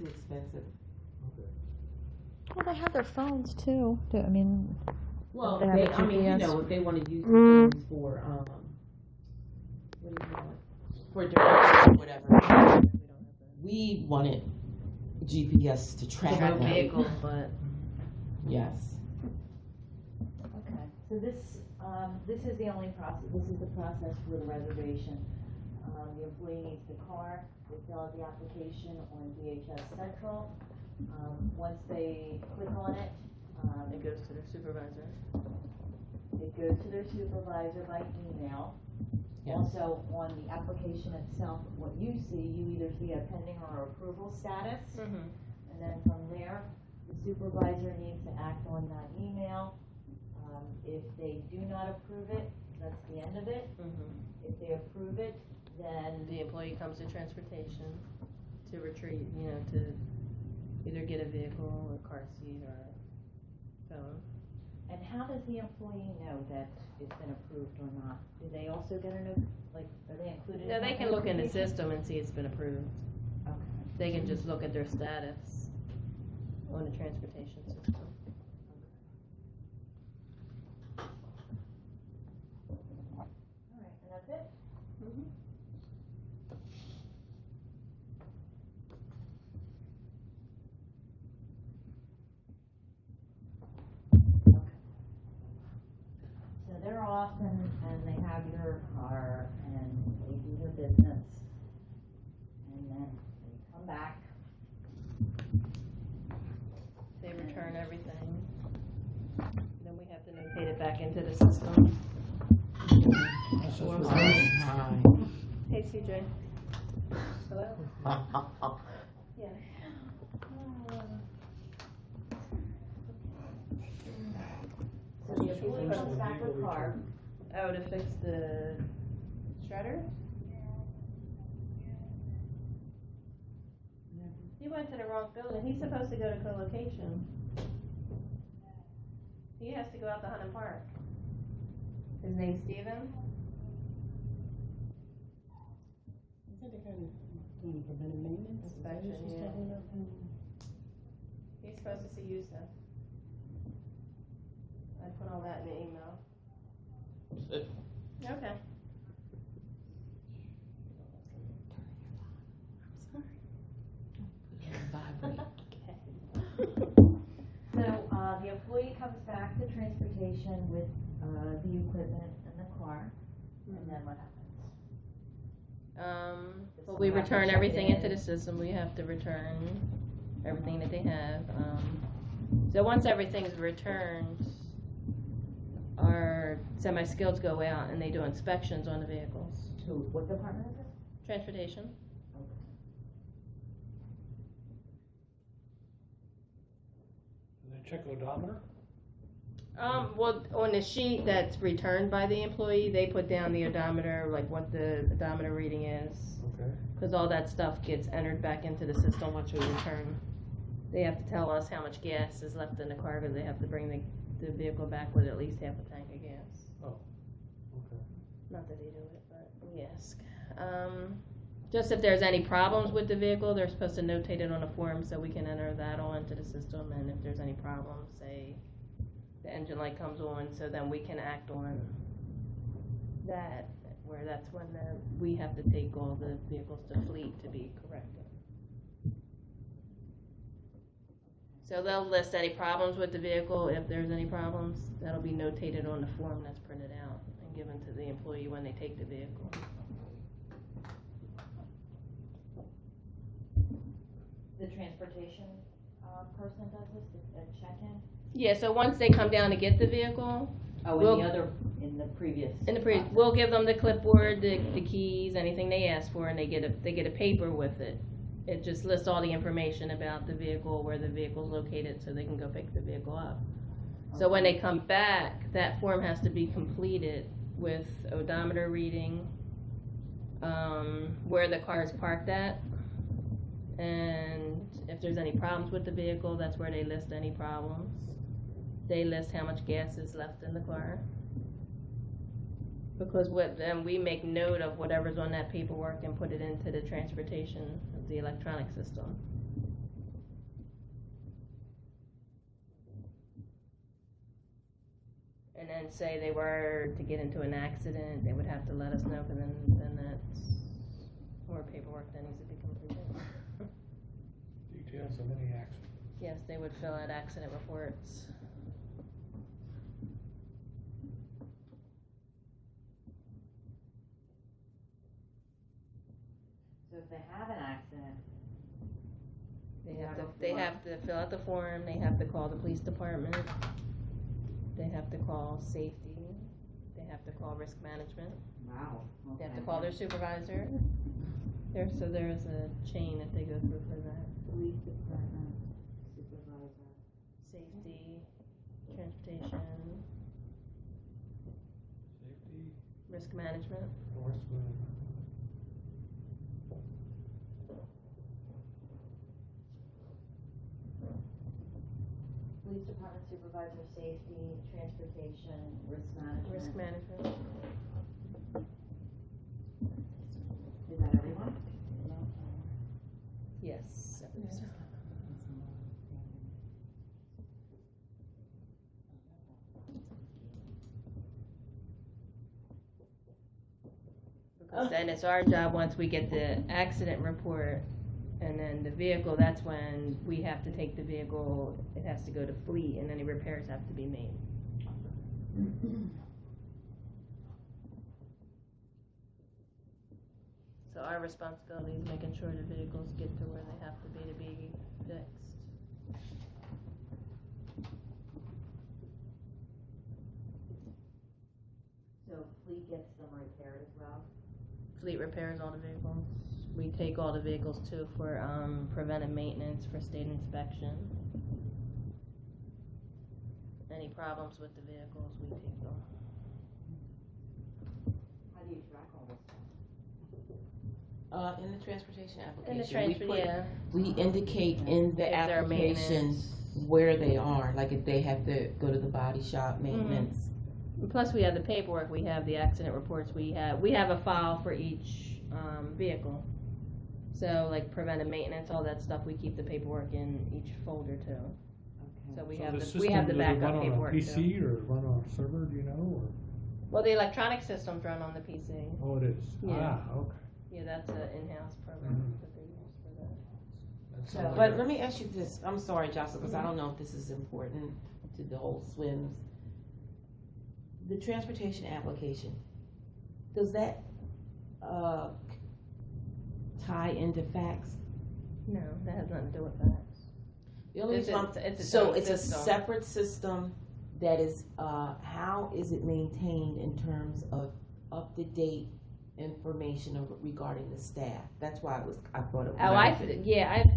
too expensive. Okay. Well, they have their phones too. I mean, Well, They have a I mean, you GPS. know, if they want to use the phones for, what do you call it? For directions or whatever. We wanted GPS to track Motor them. vehicle, but Yes. Okay, so this is the only process, this is the process for the reservation. The employee needs the car, they fill out the application on DHS Central. Once they click on it, it goes to their supervisor. it goes to their supervisor by email. Yes. Also, on the application itself, what you either see a pending or approval status. Mm-hmm. And then from there, the supervisor needs to act on that email. If they do not approve it, that's the end of it. Mm-hmm. If they approve it, then The employee comes to transportation to retrieve, to either get a vehicle or car seat or phone. and how does the employee know that it's been approved or not? Do they also get a are they included? Yeah, in they that can look in the notification? system and see it's been approved. Okay. They can just look at their status on the transportation system. All right, and that's it? Mm-hmm. So they're off and they have your car and they do their business. And then they come back. They return everything. Then we have to notate it back into the system. Hey, CJ. Hello? Yeah. So the employee comes back with car. Oh, to fix the shredder? He went to the wrong building. He's supposed to go to co-location. He has to go out to Hunter Park. His name's Steven? Is that the guy that's doing preventive maintenance? Is that what Inspection, she's yeah. talking about? He's supposed to see Yusuf. I put all that in the email. Okay. So, the employee comes back to transportation with, the equipment and the car, and then what happens? But we return everything into the system. We have to return everything that they have. So once everything's returned, our semi-skilled go out and they do inspections on the vehicles. To what department is it? Transportation. And they check odometer? Well, on the sheet that's returned by the employee, they put down the odometer, like what the odometer reading is. Okay. Because all that stuff gets entered back into the system once we return. They have to tell us how much gas is left in the car because they have to bring the vehicle back with at least half a tank of gas. Oh, okay. Not that they do it, but we ask. Just if there's any problems with the vehicle, they're supposed to notate it on a form so we can enter that all into the system. And if there's any problems, say the engine light comes on, so then we can act on that, where that's when we have to take all the vehicles to fleet to be corrected. So they'll list any problems with the vehicle. If there's any problems, that'll be notated on the form that's printed out and given to the employee when they take the vehicle. The transportation, person does this, the check-in? Yeah, so once they come down to get the vehicle, Oh, Well- in the previous. we'll give them the clipboard, the keys, anything they ask for, and they get a paper with it. It just lists all the information about the vehicle, where the vehicle's located, so they can go pick the vehicle up. So when they come back, that form has to be completed with odometer reading, where the car is parked at, and if there's any problems with the vehicle, that's where they list any problems. They list how much gas is left in the car. Because then we make note of whatever's on that paperwork and put it into the transportation, the electronic system. And then say they were to get into an accident, they would have to let us know, but then that's more paperwork that needs to be completed. Details of any accident. Yes, they would fill out accident reports. So if they have an accident, They have to fill out the form, they have to call the police department, they have to call safety, they have to call risk management, wow. they have to okay. call their supervisor. There's a chain that they go through for that. Police department, supervisor. Safety, transportation, Safety, risk management. enforcement. Police department, supervisor, safety, transportation, risk management. Risk management. Is that everyone? Yes. Because then it's our job, once we get the accident report and then the vehicle, that's when we have to take the vehicle, it has to go to fleet and any repairs have to be made. So our responsibility is making sure the vehicles get to where they have to be fixed. So fleet gets them repaired as well? Fleet repairs all the vehicles. We take all the vehicles too for preventive maintenance, for state inspection. Any problems with the vehicles, we take them. How do you track all this stuff? In the transportation In the application, transfer, yeah. we indicate in the If they're application maintenance. where they are, like if they have to go to the body shop, maintenance. And plus, we have the paperwork. We have the accident reports. We have a file for each vehicle. So, like preventive maintenance, all that stuff, we keep the paperwork in each folder too. Okay. So we So have the the system, backup does it run paperwork on a too. PC or run on a server, do you know, or? Well, the electronic systems run on the PC. Oh, it is? Yeah. Ah, okay. Yeah, that's an in-house program Mhm. that they use for that. That So- sounds But like let me ask you this, I'm sorry, Jocelyn, because I don't know if this is important to the whole swims. The transportation application, does that, tie into facts? No, that has nothing to do with facts. The only It's reason I'm- its So own it's a system. separate system that is, how is it maintained in terms of up-to-date information regarding the staff? That's why I thought it was.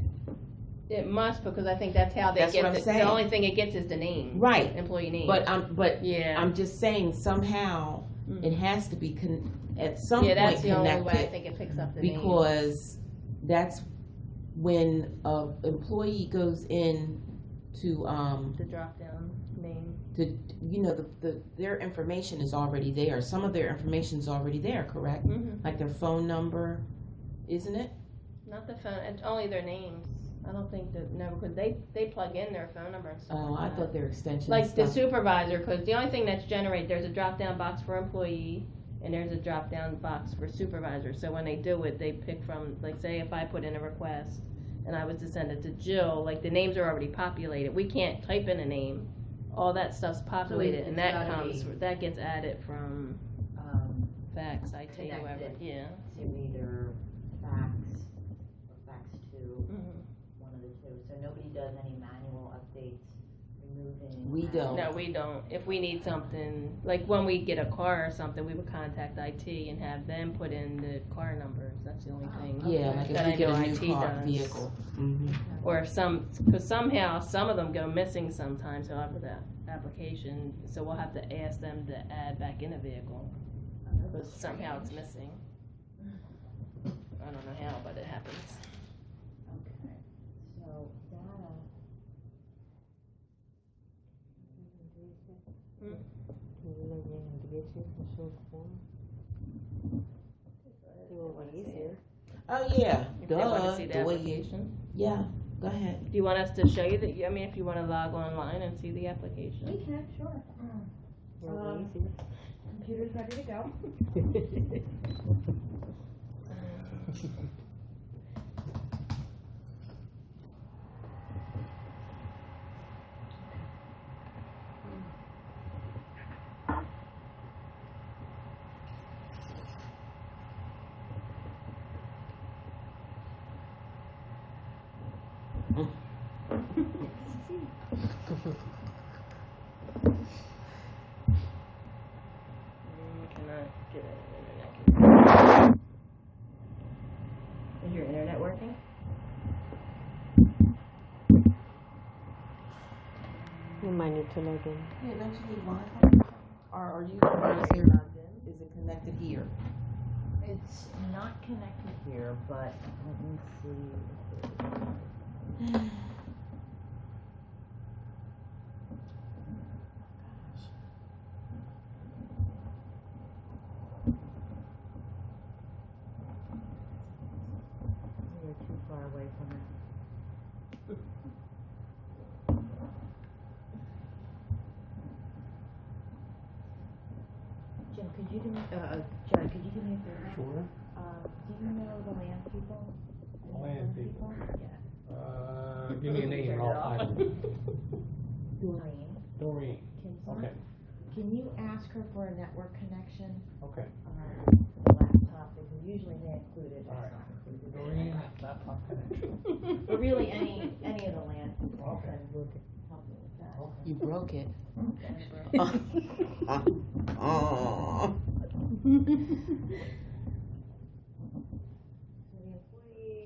It must, because I think that's how they That's get what I'm the saying. only thing it gets is the name. Right. Employee name. But yeah. I'm just saying somehow Mhm. it has to be at some Yeah, point that's the only way I connected, think it picks up the name. because that's when a employee goes in to The drop down name. their information is already there. Some of their information is already there, correct? Mm-hmm. Like their phone number, isn't it? Not the phone, it's only their names. I don't think because they plug in their phone number and stuff. Oh, like I that. thought their extension. Like the stuff. supervisor, because the only thing that's generated, there's a drop down box for employee and there's a drop down box for supervisor. So when they do it, they pick from, like, say if I put in a request and I was to send it to Jill, like the names are already populated. We can't type in a name. All that stuff's populated, it's and that gotta that gets added from fax, IT, Connected. whoever. Yeah. To either fax or fax to Mm-hmm. one of the two. So nobody does any manual updates, removing. We don't. No, we don't. If we need something, like when we get a car or something, we would contact IT and have them put in the car numbers. That's the only thing. Yeah, like if that we I get know a new IT car does. vehicle. Mm-hmm. Or if because somehow some of them go missing sometimes, however that application, so we'll have to ask them to add back in a vehicle, because somehow it's missing. I don't know how, but it happens. Okay, so data. Oh yeah, If they want duh. to see the The way you, application. yeah. Go ahead. Do you want us to show you I mean, if you want to log online and see the application. We can, sure. Computer's ready to go. Cannot get an internet. Is your internet working? You might need to log in. Yeah, don't you need Wi-Fi? Or are you, is it connected here? It's not connected here, but let me see. You're too far away from it. Jim, could you do me, John, could you do me a favor? Sure. Do you know the land people? Land people. Yeah. Give me a name and I'll find it. Doreen. Doreen. Kinson. Okay, Can you ask her for a network connection okay. for the laptop? Because usually they include it, All that's right. not included. Doreen, laptop connection. But really, any of the land people Okay. can help me with that. Okay. You broke it. So the employee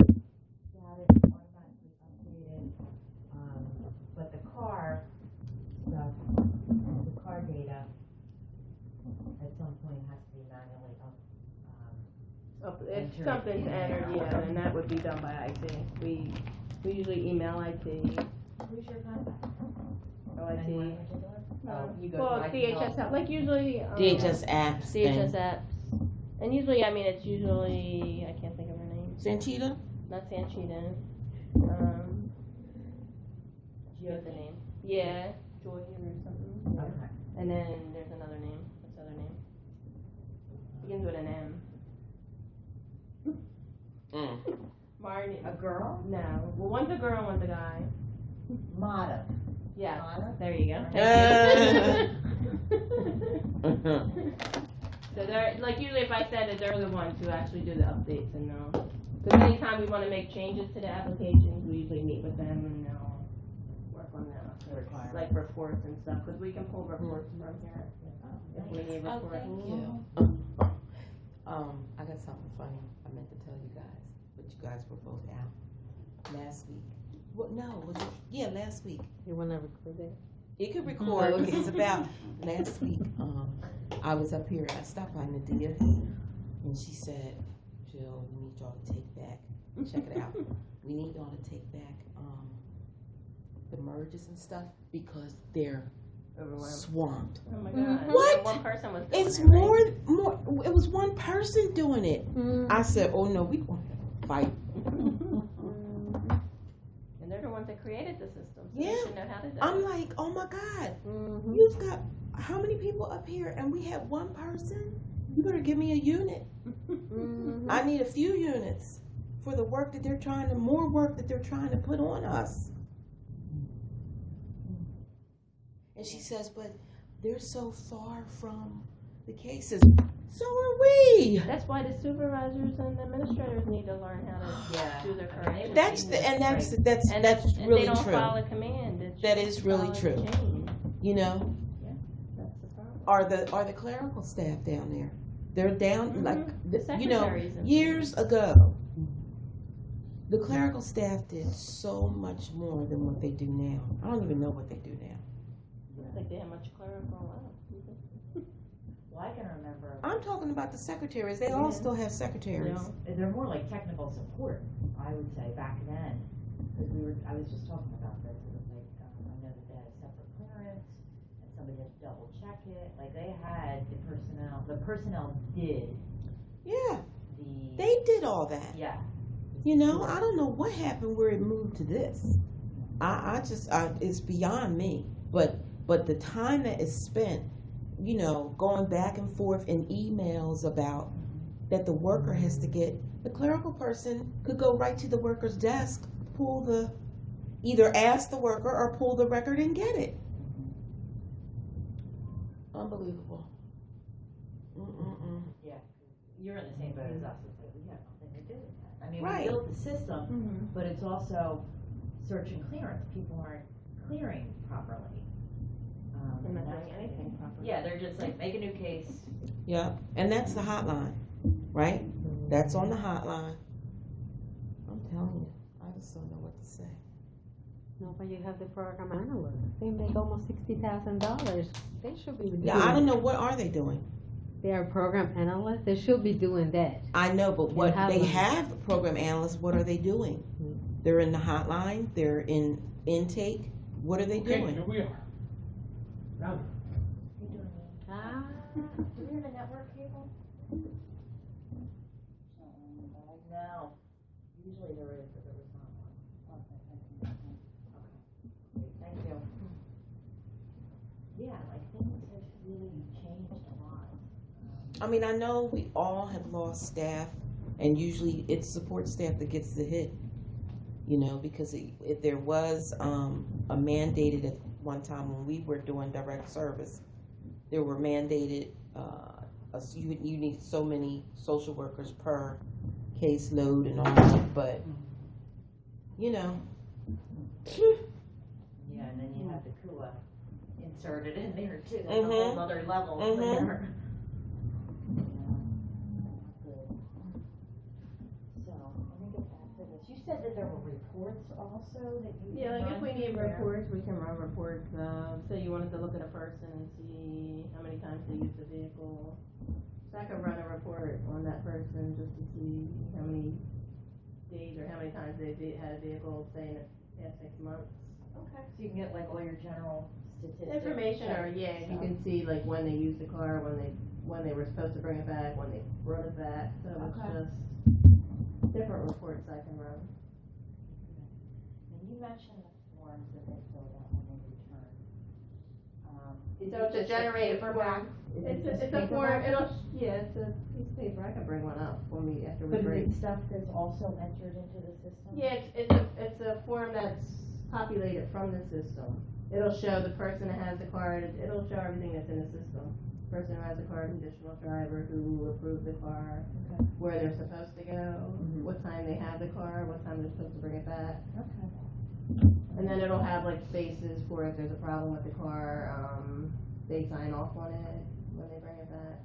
status is automatically updated, but the car stuff, the car data, at some point has to be manually If Enter something's in entered, there. yeah, then that would be done by IT. We usually email IT. Who's your contact? Anyone IT. in particular? You go Well, to IT DHS help. help, like usually. DHS apps. DHS apps. And usually, I mean, it's usually, I can't think of her name. Sanchita? Not Sanchita. What's the name? Yeah, Joy or something. Okay. And then there's another name. What's the other name? Begins with an M. Marnie. A girl? No. Well, one's a girl and one's a guy. Mata. Yeah. Mata? There you go. Thank you. So they're, like, usually if I send it, they're the ones who actually do the updates and know. Because anytime we want to make changes to the applications, we usually meet with them and they'll work on the requirements. like reports and stuff. Because we can pull reports from here if we need Oh, reports. thank you. I got something funny I meant to tell you guys, but you guys were both out last week. What? No, was it? Yeah, last week. You want to record it? It could record. It's about last week. I was up here. I stopped by Nadia, and she said, "Jill, we need y'all to take back. Check it out. We need y'all to take back the merges and stuff because they're Overwhelmed. swamped. Oh my god. What? Yeah, one person was doing It's it, right? more. It was one person doing it. I said, "Oh no, we going to fight." And they're the ones that created the system. So Yeah. They should know how to do I'm it. like, "Oh my God, Mm-hmm. you've got how many people up here, and we have one person? You better give me a unit. I need a few units for the work that they're trying to, more work that they're trying to put on us." And she says, "But they're so far from the cases." So are we. That's why the supervisors and the administrators need to learn how to do their corrections. That's that's and that's if really they don't true. follow command, it That should is really follow true. the chain. You know, That's the problem. are the clerical staff down there? They're down like The you know, secretaries and years ago. The clerical staff did so much more than what they do now. I don't even know what they do now. I don't think they have much clerical left. Well, I can remember, I'm talking about the secretaries. They all still have secretaries. No. they're more like technical support, I would say, back then. Because I was just talking about this, it was like, I know that they had a separate clearance, and somebody had to double check it, like they had the personnel did Yeah, the. they did all that. Yeah. You know, I don't know what happened where it moved to this. I just, it's beyond me. But the time that is spent you know, going back and forth in emails about that the worker has to get, the clerical person could go right to the worker's desk, either ask the worker or pull the record and get it. Unbelievable. Yeah, you're in the same boat as us, it's like, we have nothing to do with that. I mean, Right. we built the system, but it's also search and clearance, people aren't clearing properly. They're not and doing that's- anything properly. Yeah, they're just like, make a new case. Yeah, and that's the hotline, right? That's on the hotline. I'm telling you, I just don't know what to say. No, but you have the program analyst. They make almost $60,000. They should be doing. Yeah, I don't know, what are they doing? They are program analysts. They should be doing that. I know, but what have they them. have program analysts, what are they doing? They're in the hotline, they're in intake, what are they Okay, doing? here we are. Now, Ah. Do we have a network cable? No, usually there is, but there was not one. Okay, thank you. Yeah, like things have really changed a lot. I mean, I know we all have lost staff, and usually it's support staff that gets the hit, you know, because if there was a mandated at one time when we were doing direct service, there were mandated, you need so many social workers per caseload and all that, but, you know. Yeah, and then you have the KUA inserted in there too, that's a whole other level there. So, let me get back to this. You said that there were reports also that you. Yeah, like if run we need through there? reports, we can run reports. Say you wanted to look at a person and see how many times they used the vehicle. So I could run a report on that person just to see how many days or how many times they had a vehicle, say in the past 6 months. Okay, so you can get like all your general statistics. Information, or yeah, you can see like when they used the car, when they were supposed to bring it back, when they brought it back. So it's Okay. just different reports I can run. And you mentioned the forms that they filled out when they returned. Is So it to just a generate a paperback? form, Is it just it's a form. paperback? It's a piece of paper. I can bring one up when we after we But break. is it stuff that's also entered into the system? Yeah, it's a form that's populated from the system. It'll show the person that has the card. It'll show everything that's in the system. Person who has the card, conditional driver, who approved the car, Okay. where they're supposed to go, what time they have the car, what time they're supposed to bring it back. Okay. And then it'll have like spaces for if there's a problem with the car, they sign off on it when they bring it back.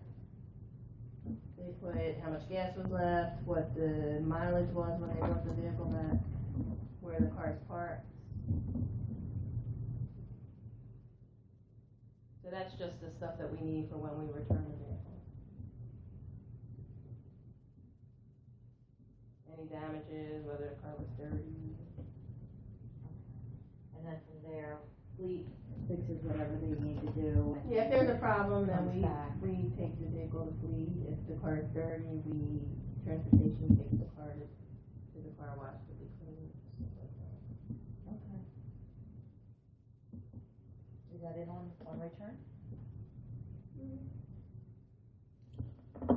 They put how much gas was left, what the mileage was when they brought the vehicle back, where the car's parked. So that's just the stuff that we need for when we return the vehicle. Any damages, whether the car was dirty. And then from there, fleet fixes whatever they need to do. and- Yeah, if there's a problem, then Comes back. we take the vehicle to fleet. If the car is dirty, transportation takes the car to the car wash to be cleaned, stuff like that. Okay. Is that it on return?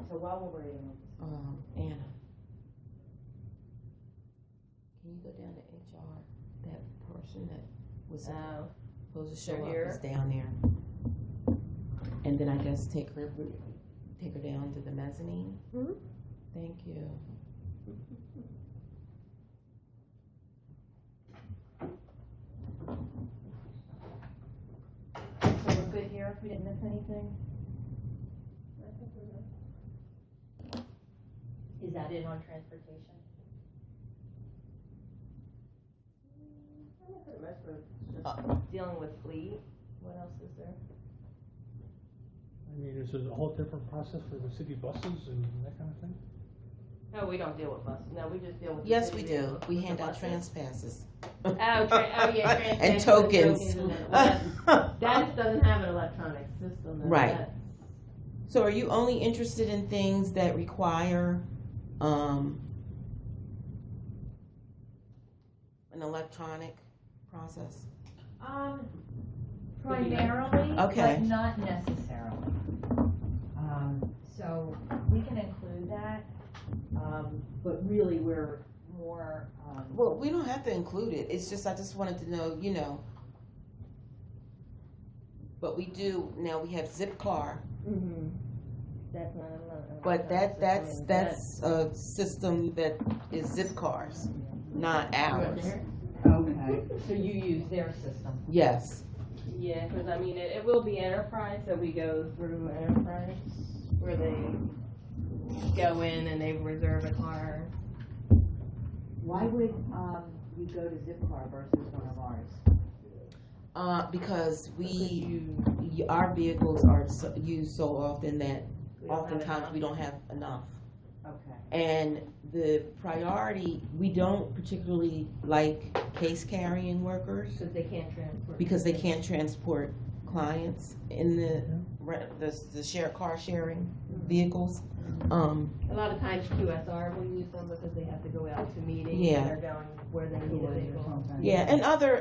So while we're waiting, Anna, can you go down to HR? That person that was supposed to show they're up here? is down there. And then I guess take her down to the mezzanine. Thank you. so we're good here, we didn't miss anything? Is that it on transportation? I think for the most part, just dealing with fleet. What else is there? I mean, is it a whole different process for the city buses and that kind of thing? No, we don't deal with buses. No, we just deal with. the Yes, city we do. vehicles. We With the hand out buses? trans passes. Oh, yeah, trans And passes, tokens. That doesn't have an electronic system. Though. Right. That's- So are you only interested in things that require an electronic process? Primarily, Okay. but not necessarily. So we can include that, but really we're more, Well, we don't have to include it. It's just, I just wanted to know, you know. But we do, now we have Zipcar, Mm-hmm. That's not a. but that's a system that is Zipcar's, not ours. okay, so you use their system. Yes. Yeah, because I mean, it will be enterprise, so we go through enterprise where they go in and they reserve a car. Why would, you go to Zipcar versus one of ours? Because our vehicles are used so often that We don't have oftentimes enough. we don't have enough. Okay. And the priority, we don't particularly like case carrying workers Because they can't transport. because they can't transport clients in the share car sharing vehicles. A lot of times QSR will use them because they have to go out to meetings. Yeah. And they're going where they need a vehicle. Yeah,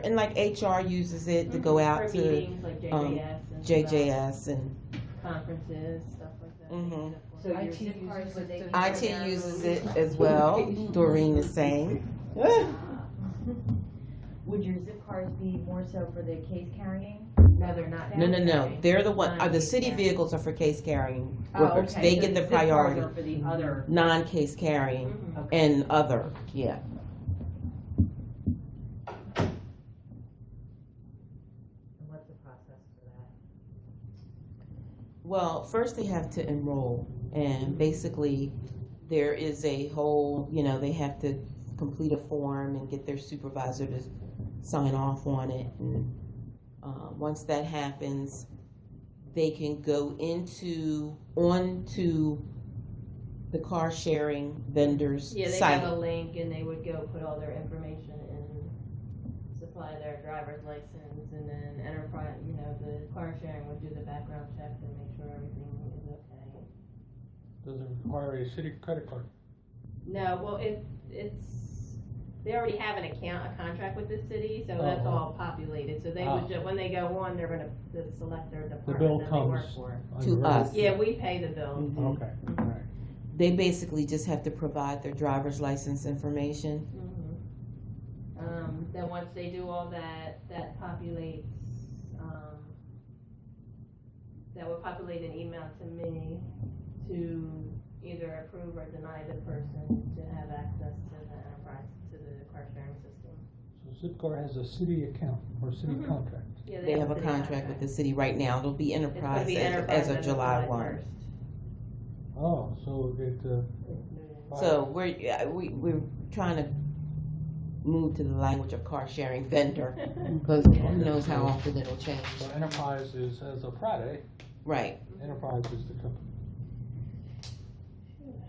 and like HR uses it to go out For to meetings like JJS and JJS and conferences, stuff like that. Mhm. So your Zipcars, would they? IT uses it as well. Doreen is saying. Would your Zipcars be more so for the case carrying? No, they're not. No. They're the one. The Non-case city carrying. vehicles are for case carrying Oh, workers. okay. They So get the Zipcars priority. are for the other. Non-case carrying Mhm. and other. Yeah. And what's the process for that? Well, first they have to enroll, and basically there is a whole, they have to complete a form and get their supervisor to sign off on it. And once that happens, they can go onto the car sharing vendor's Yeah, they site. have a link and they would go put all their information in, supply their driver's license, and then enterprise, the car sharing would do the background check and make sure everything is okay. Does it require a city credit card? No, well, they already have a contract with the city, so that's Oh. all populated, so they would, when they go on, they're gonna select their The department bill that they work comes for. To us. Yeah, we pay the bill. Mhm. Okay, all right. They basically just have to provide their driver's license information. Then once they do all that, that populates, that would populate an email to me to either approve or deny the person to have access to the enterprise, to the car sharing system. So Zipcar has a city account or city Mhm. contract. Yeah, They have a city contract with the city right now. It'll be It's gonna enterprise be as enterprise of July 1. 1st. Oh, so So we're trying to move to the language of car sharing vendor because who knows how often it'll change. so Enterprise is as of Friday. Right. Enterprise is the company. We got it.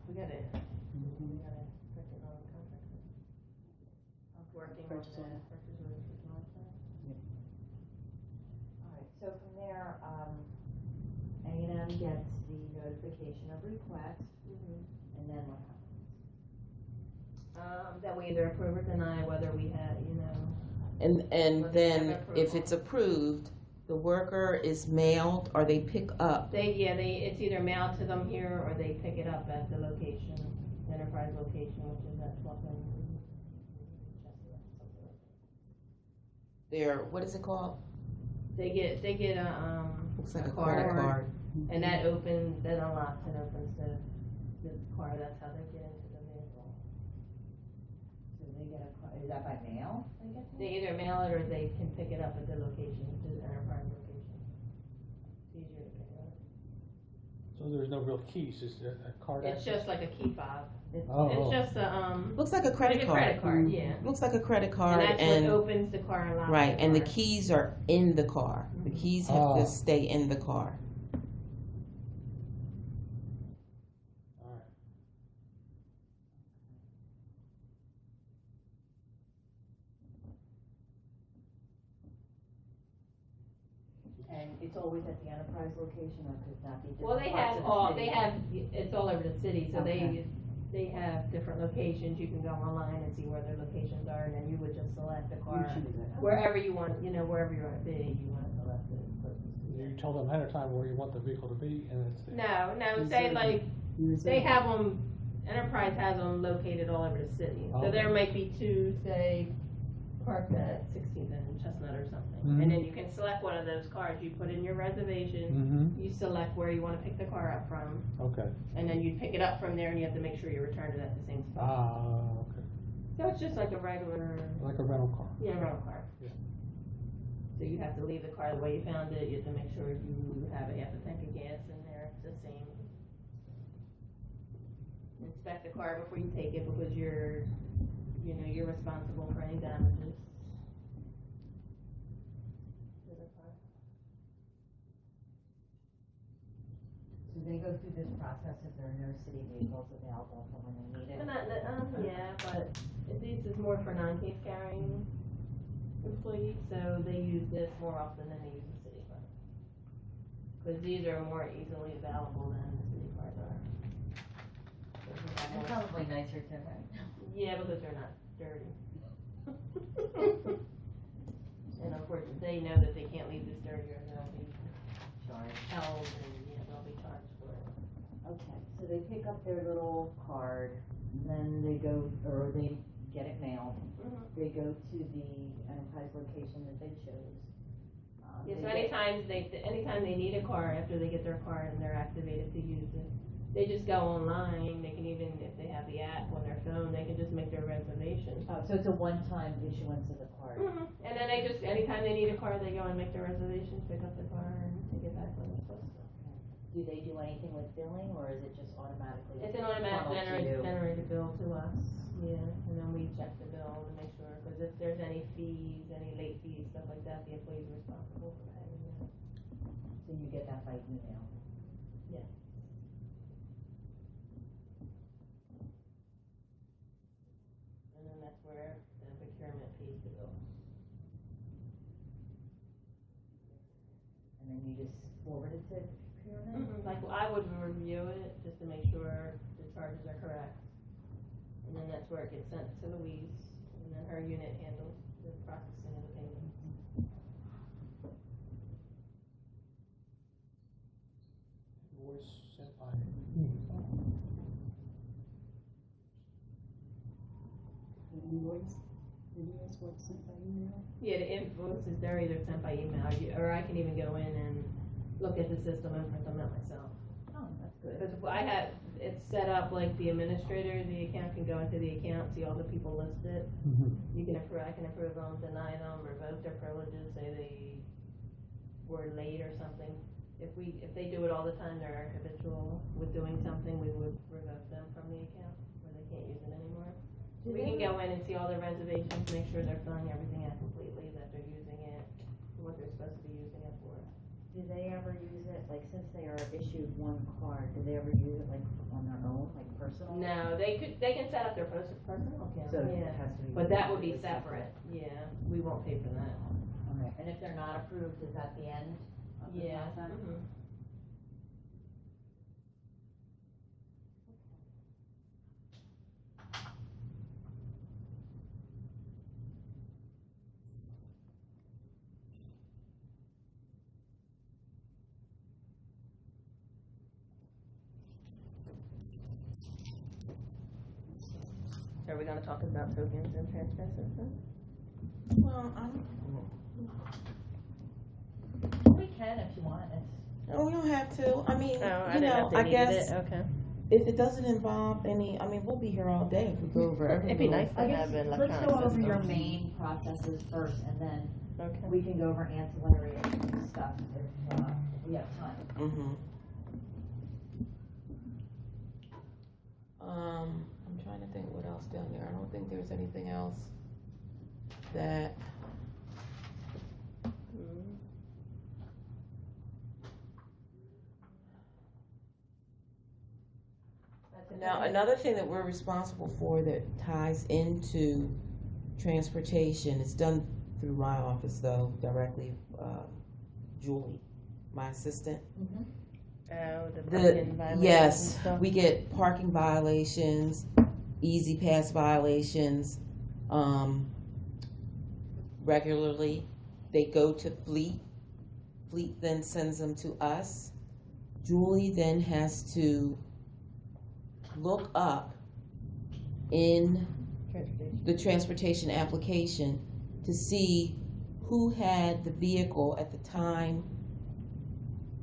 We got it. Printed on the contract. Working on Purchase order. that. Purchase order for July 1st. Alright, so from there, A&M gets the notification of request, and then what happens? That we either approve or deny whether we have, And Whether they then have if approval. it's approved, the worker is mailed or they pick up. it's either mailed to them here or they pick it up at the location, the enterprise location, which is at 12th. What is it called? They get a, Looks like a a credit card. card. and that unlocks and opens the car, that's how they get into the vehicle. So they get is that by mail? They either mail it or they can pick it up at the location, the enterprise location. It's easier to pick it up. So there's no real keys, just a card It's access? just like a key fob. It's Oh. just a, Looks like a like credit a card. credit card, yeah. Looks like a credit And card that's and, what opens the car and locks right, and the car. keys are in the car. The Mhm. keys have Oh. to stay in the car. All right. And it's always at the enterprise location, or could that be different Well, they parts have of the city? it's all over the city, so Okay. they have different locations. You can go online and see where their locations are, and then you would just select the car. You choose it. Wherever you want, wherever you want to be, you want to select the closest to You tell them ahead of time where you want the vehicle to be, and it's there. No, say like, they have them, Enterprise has them located all over the city. So there might be two, say, parked at 16th and Chestnut or something. Mhm. And then you can select one of those cars. You put in your reservation, you select where you want to pick the car up from, Okay. and then you pick it up from there, and you have to make sure you return it at the same spot. Okay. So it's just like a regular, Like a rental car. rental car. Yeah. So you have to leave the car the way you found it. You have to make sure you have a half a tank of gas in there. It's the same. Inspect the car before you take it because you're responsible for any damages. To the car. So they go through this process if there are no city vehicles available for when they need it? But this is more for non-case carrying employees, so they use this more often than they use the city car. Because these are more easily available than the city cars are. They're probably nicer too, right? Yeah, because they're not dirty. And unfortunately, they know that they can't leave this dirty or they'll be held and they'll be charged for it. Okay, so they pick up their little card, and then they go, or they get it mailed. They go to the Enterprise location that they chose. Yeah, so anytime they need a car after they get their card and they're activated to use it, they just go online. They can even, if they have the app on their phone, they can just make their reservation. Oh, so it's a one-time issuance of the card. And then they just, anytime they need a car, they go and make their reservation, pick up the car, and take it back when it's supposed to. Do they do anything with billing, or is it just automatically? It's an automatic funneled to you? generated bill to us, and then we check the bill to make sure, because if there's any fees, any late fees, stuff like that, the employee's responsible for paying that. So you get that by email? Yes. And then that's where the procurement pays the bill. And then you just forward it to procurement? Like, I would review it just to make sure the charges are correct. And then that's where it gets sent to Louise, and then her unit handles the processing of the payment. Invoice sent by. The invoice was sent by email. Yeah, the invoices, they're either sent by email, or I can even go in and look at the system and print them out myself. Oh, that's good. Because I have, it's set up like the administrator, the account can go into the account, see all the people listed. You can approve, I can approve them, deny them, revoke their privileges, say they were late or something. If they do it all the time, they're habitual with doing something, we would revoke them from the account, where they can't use it anymore. We can go in and see all their reservations, make sure they're filling everything out completely, that they're using it for what they're supposed to be using it for. Do they ever use it, like, since they are issued one card, do they ever use it, like, on their own, like, personal? No, they can set up their personal account, So yeah. it has to be. But that would be separate, yeah, we won't pay for that. Okay, and if they're not approved, is that the end of the Yeah. process? Are we gonna talk about tokens and transfer system? Well, We can if you want, we don't have to. I mean, Oh, I you didn't know know, if they I needed guess it, okay. if it doesn't involve any, I mean, we'll be here all day if we go over every It'd be little- nice to I guess, have an let's electronic go over system. your main processes first, and then Okay. we can go over ancillary stuff if we have time. I'm trying to think what else down there. I don't think there's anything else that. Now, another thing that we're responsible for that ties into transportation, it's done through my office though, directly, Julie, my assistant. Oh, the parking violations Yes, and stuff. we get parking violations, easy pass violations, regularly. They go to Fleet Fleet then sends them to us. Julie then has to look up in the transportation application to see who had the vehicle at the time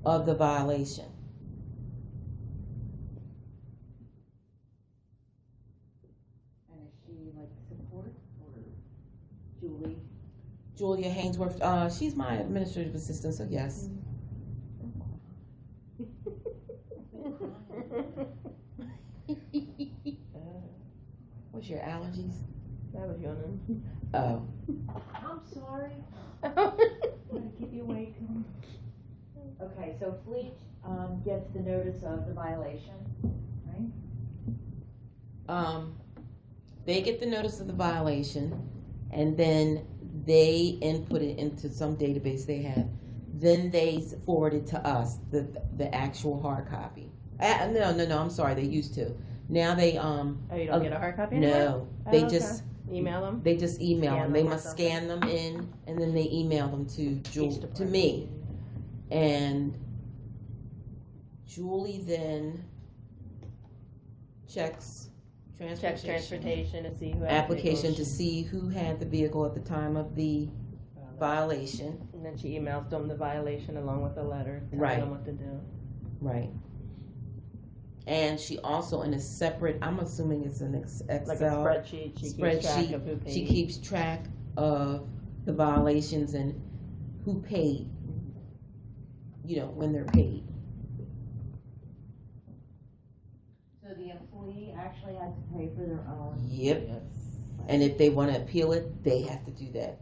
of the violation. And is she like support or Julie? Julia Hainsworth, she's my administrative assistant, so yes. What's your allergies? That was your name. Oh. I'm sorry. I'm gonna keep you awake. Okay, so Fleet, gets the notice of the violation, right? They get the notice of the violation, and then they input it into some database they have. Then they forward it to us, the actual hard copy. No, I'm sorry, they used to. Now they, Oh, you don't get a hard copy anymore? no, they Oh, okay. just, Email them? they just email Scan them. They them or must something. scan them in, and then they email them to Each to department. me. And Julie then checks Checks transportation to see who had application the to see who had the vehicle at the time of the violation. And then she emails them the violation along with a letter telling Right. them what to do. Right. And she also in a separate, I'm assuming it's an Excel Like a spreadsheet, she keeps track of who paid. She keeps track of the violations and who paid, when they're paid. So the employee actually has to pay for their own. Yep. And if they want to appeal it, they have to do that.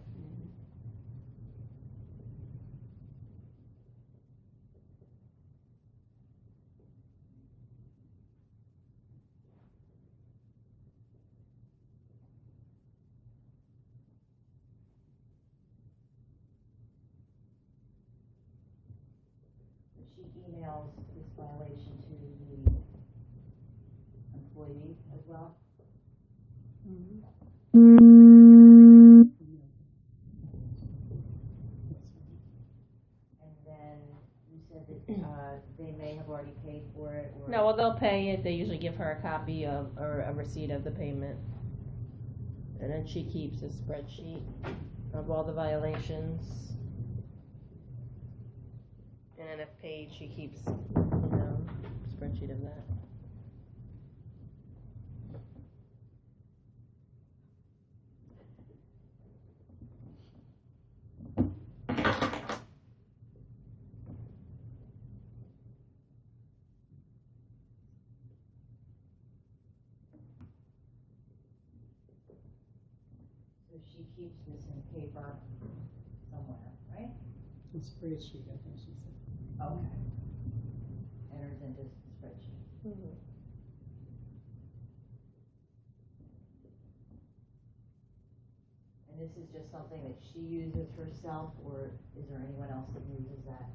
She emails this violation to the employee as well. And then you said that, they may have already paid for it or. No, well, they'll pay it. They usually give her a copy of, or a receipt of the payment. And then she keeps a spreadsheet of all the violations. And then if paid, she keeps, a spreadsheet of that. So she keeps this in paper somewhere, right? A spreadsheet, I think she said. Okay. Enters into the spreadsheet. And this is just something that she uses herself, or is there anyone else that uses that?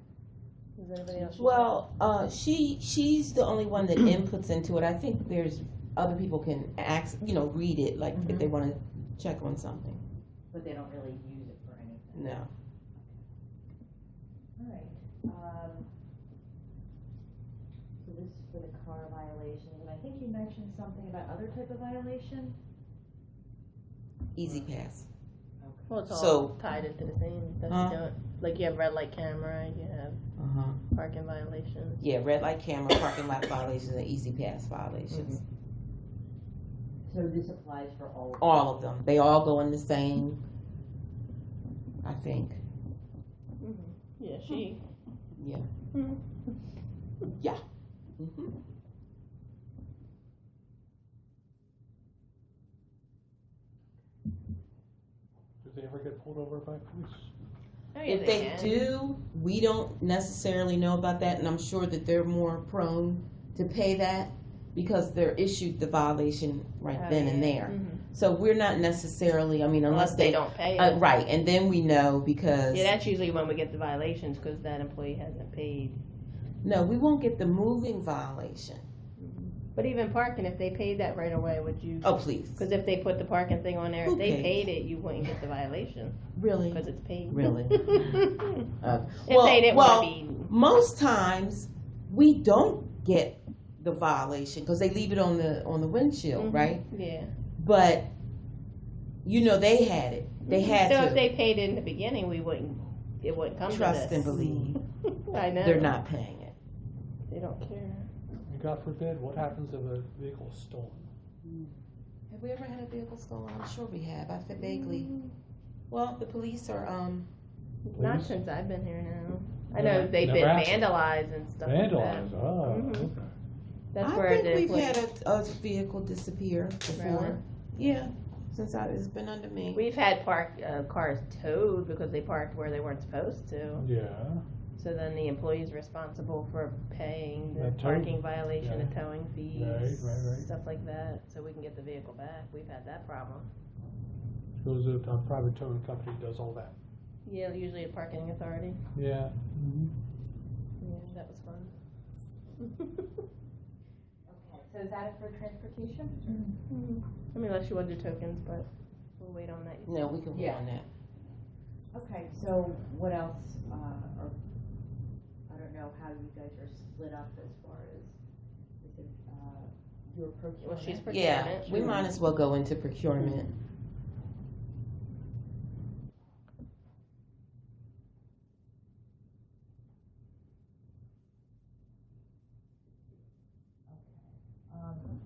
Is anybody else? Well, she's the only one that inputs into it. I think there's other people can read it, like if they want to check on something. But they don't really use it for anything? No. All right, so this is for the car violations, and I think you mentioned something about other type of violation? Easy Pass. Well, it's all So- tied into the same. Huh? Like you have red light camera, you have parking violations. Yeah, red light camera, parking lot violations, and Easy Pass violations. So this applies for all of them? All of them. They all go in the same, I think. Yeah, she. Yeah. Mhm. Yeah. Mm-hmm. Do they ever get pulled over by police? Oh, yeah, If they can. do, we don't necessarily know about that, and I'm sure that they're more prone to pay that because they're issued the violation right Oh, then and yeah. there. Mhm. So we're not necessarily, unless they don't pay it. right, and then we know because, Yeah, that's usually when we get the violations because that employee hasn't paid. no, we won't get the moving violation. But even parking, if they paid that right away, would you? Oh, please. Because if they put the parking thing on there, Who if they pays? paid it, you wouldn't get the violation Really? because it's paid. Really? If Well, they didn't well, want to be. most times we don't get the violation because they leave it on the windshield, Mhm. right? Yeah. But you know they had it. They had So to if they paid it in the beginning, it wouldn't come trust to and this. believe. I know. They're not paying it. They don't care. And God forbid, what happens if a vehicle is stolen? Have we ever had a vehicle stolen? I'm sure we have. I feel vaguely. Well, the police are Not Please? since I've been here now. I Never- know they've never been asked. vandalized and stuff like Vandalized, that. oh, Mhm. okay. That's I where think the we've police- had a vehicle disappear before. Really? Yeah, since it's been under me. We've had cars towed because they parked where they weren't supposed to. Yeah, So then the employee's responsible for paying the The tow- parking violation, yeah. the towing fees, Right. stuff like that, so we can get the vehicle back. We've had that problem. goes to a private towing company, does all that. Yeah, usually a parking authority. Yeah. Yeah, that was fun. Okay, so is that it for transportation? I mean, unless you want to do tokens, but we'll wait on that. No, we can wait Yeah. on that. Okay, so what else, or, I don't know how you guys are split up as far as, is it, your procurement? Well, she's Yeah, procurement. we might as well go into procurement.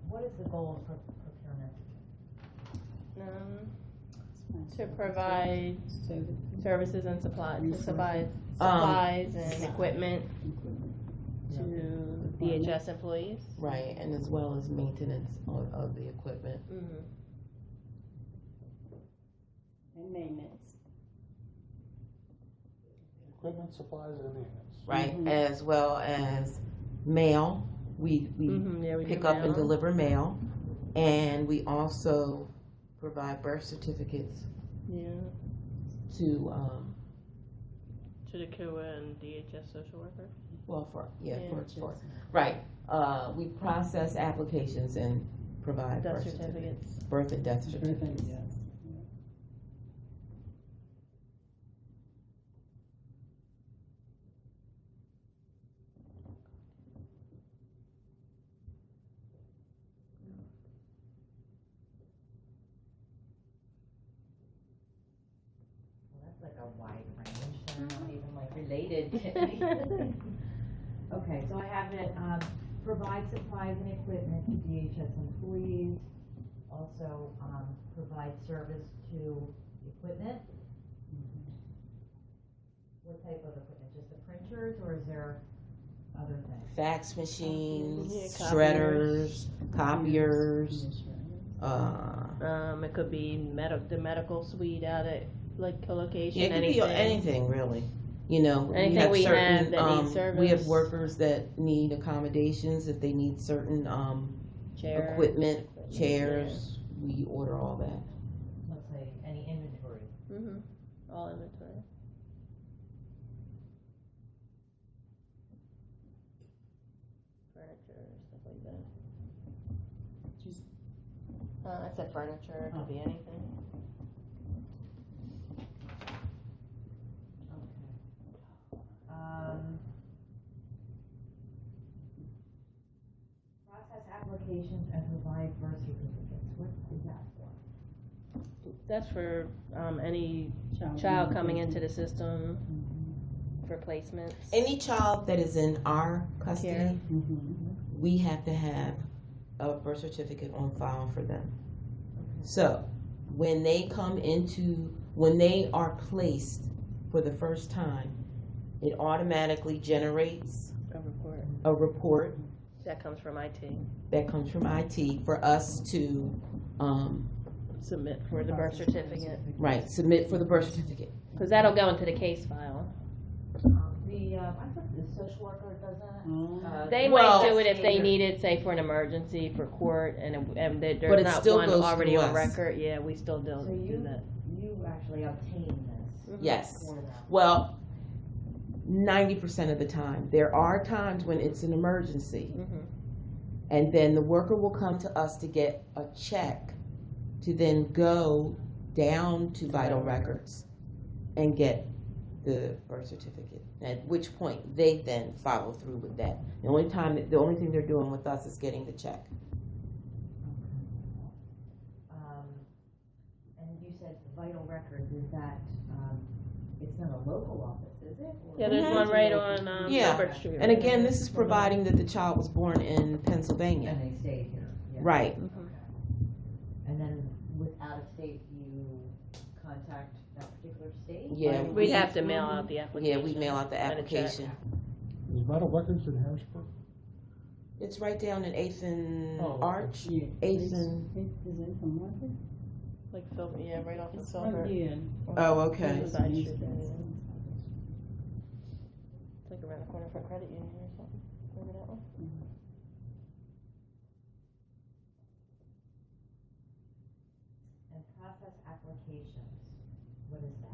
What is the goal for procurement? To provide services and supplies, and equipment to DHS employees. Right, and as well as maintenance of the equipment. Mm-hmm. And maintenance. Equipment, supplies, and maintenance. Right, as well as mail. We Yeah, we pick do up and mail. deliver mail, and we also provide birth certificates Yeah, to to the COA and DHS social worker. for right. We process applications and provide Death birth certificates, certificates. birth and death certificates. Yes. Well, that's like a wide range, they're not even like related to anything. Okay, so I have it, provide supplies and equipment to DHS employees, also, provide service to equipment. What type of equipment, just the printers, or is there other things? Fax machines, Yeah, shredders, copiers. It could be the medical suite out at like co-location. Yeah, it could be anything really. You know, Anything we have certain, that needs we have service. workers that need accommodations if they need certain Chair. equipment, chairs. We order all that. Let's say, any inventory. Mm-hmm. All inventory. Furniture, stuff like that. I said furniture, it could be anything. Process applications and provide birth certificates, what is that for? That's for any child coming into the system for placements. Any child that is in our custody, Care. we have to have a birth certificate on file for them. So when they when they are placed for the first time, it automatically generates A report. a report That comes from IT. that comes from IT for us to Submit for the birth certificate. submit for the birth certificate. Because that'll go into the case file. I thought the social worker does that. They Well- might do it if they need it, say for an emergency for court, and But there's it not still one goes already through on us. record. Yeah, we still So do you, that. you actually obtain this Yes. for them. Well, 90% of the time. There are times when it's an emergency. Mm-hmm. And then the worker will come to us to get a check to then go down to Vital Records and get the birth certificate. At which point they then follow through with that. The only thing they're doing with us is getting the check. And you said Vital Records, is that, it's not a local office, is it? Or- Yeah, there's one right on Yeah. Gilbert Street. And again, this is providing that the child was born in Pennsylvania. And they stayed here. Yeah. Right. Mhm. And then with out of state, you contact that particular state? Yeah, Or- We'd have to mail out the Yeah, application. we mail out the and a check. application. Is Vital Records in Harrisburg? It's right down in 8th and Oh, okay. Arch. Yeah. 8th and, Is it from Market? Like Phil, yeah, right off of It's Silver. right there. oh, okay. It's side street there, yeah. It's like around the corner from Credit Union or something. Remember that one? And process applications, what is that?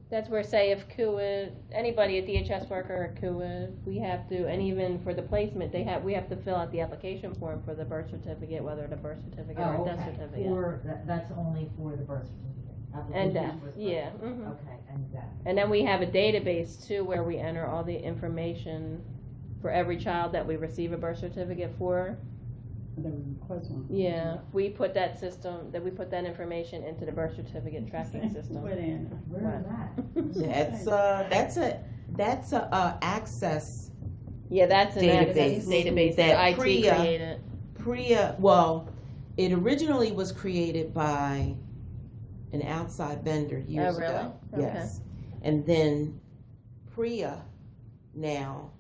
That's where, say, if KUA, anybody, a DHS worker or KUA, we have to, and even for the placement, we have to fill out the application form for the birth certificate, whether it's a birth certificate or a death certificate. That's only for the birth certificate? And death, Applications for- yeah. Mhm. Okay, and death. And then we have a database too, where we enter all the information for every child that we receive a birth certificate for. The request one. Yeah, we put that information into the birth certificate tracking system. Where they at? Where is that? That's a access Yeah, that's an Database. access database That that IT PRIA created. well, it originally was created by an outside vendor years Oh, really? ago. Okay. Yes. And then PRIA now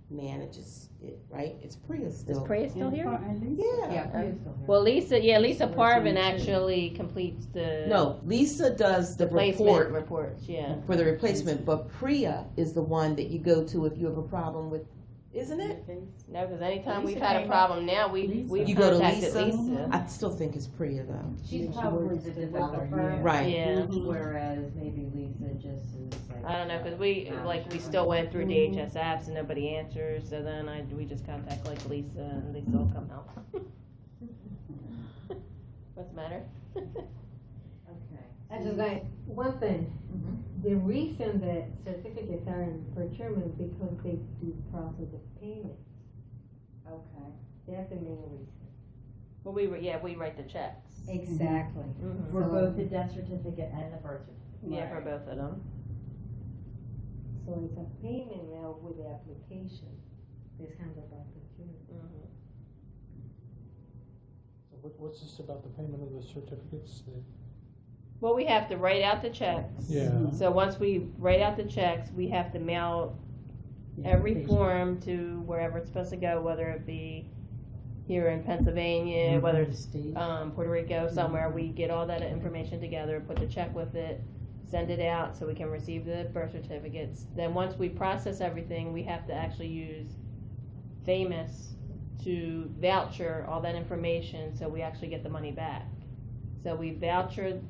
manages it, right? It's PRIA Is still. Priya still here? Yeah. Priya's still here. Well, Lisa Parvin actually completes the No, Lisa does the placement report reports, yeah. for the replacement, but Priya is the one that you go to if you have a problem with, isn't it? No, because anytime Lisa we've had a came problem now, we've You go to contacted Lisa? Lisa. I still think it's Priya though. She's She probably works the with her, developer. yeah. Right. Yeah. Whereas maybe Lisa just is like. I don't know, because we still went through DHS apps and nobody answers, so then we just contact like Lisa and Lisa will come out. What's the matter? Okay. I just got one thing. Mhm. The reason that certificates are in procurement because they do process of payment. Okay. That's the main reason. Well, we write the checks. Exactly. Mhm. For So- both the death certificate and the birth certificate. Yeah, for both of them. So it's a payment now with the application that's handled by procurement. Mhm. So what's this about the payment of the certificates? Well, we have to write out the checks. Yeah. So once we write out the checks, we have to mail every form to wherever it's supposed to go, whether it be here in Pennsylvania, whether it's Puerto Rico, somewhere. We get all that information together, put the check with it, send it out so we can receive the birth certificates. Then once we process everything, we have to actually use Famous to voucher all that information so we actually get the money back. So we voucher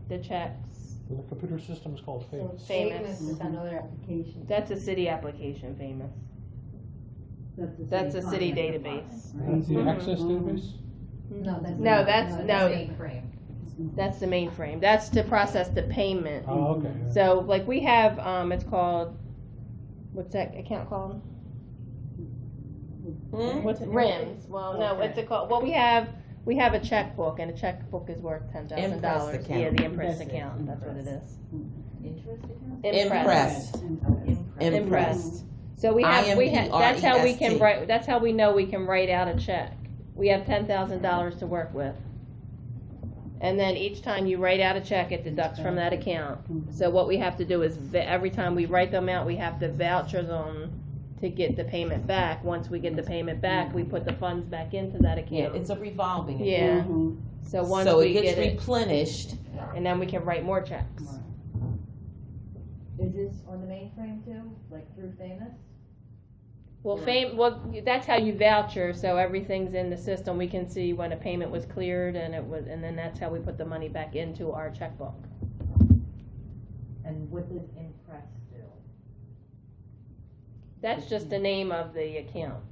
the checks. The computer system is called So Famous. Famous. is another application. That's a city application, Famous. That's a city database. That's the Mhm. access database? No, that's. No, that's- no. Mainframe. That's the mainframe. That's to process the payment. Oh, okay. So like we have, it's called, what's that account called? What's RIMS? Well, no, what's it called? Well, we have a checkbook, and a checkbook is worth $10,000. Imprest account. Yeah, the Imprest That's it. account. That's what it is. Interest account? Impressed. Impressed. So that's how we can IMPREST. write. That's how we know we can write out a check. We have $10,000 to work with, and then each time you write out a check, it deducts from that account. So what we have to do is every time we write them out, we have to voucher them to get the payment back. Once we get the payment back, we put the funds back into that account. Yeah, it's a revolving account. Yeah. Mm-hmm. So once So we it gets get it, replenished. and then we can write more checks. Is this on the mainframe too, like through Famous? Well, that's how you voucher. So everything's in the system. We can see when a payment was cleared, and and then that's how we put the money back into our checkbook. And what does Impress do? That's just the name of the account.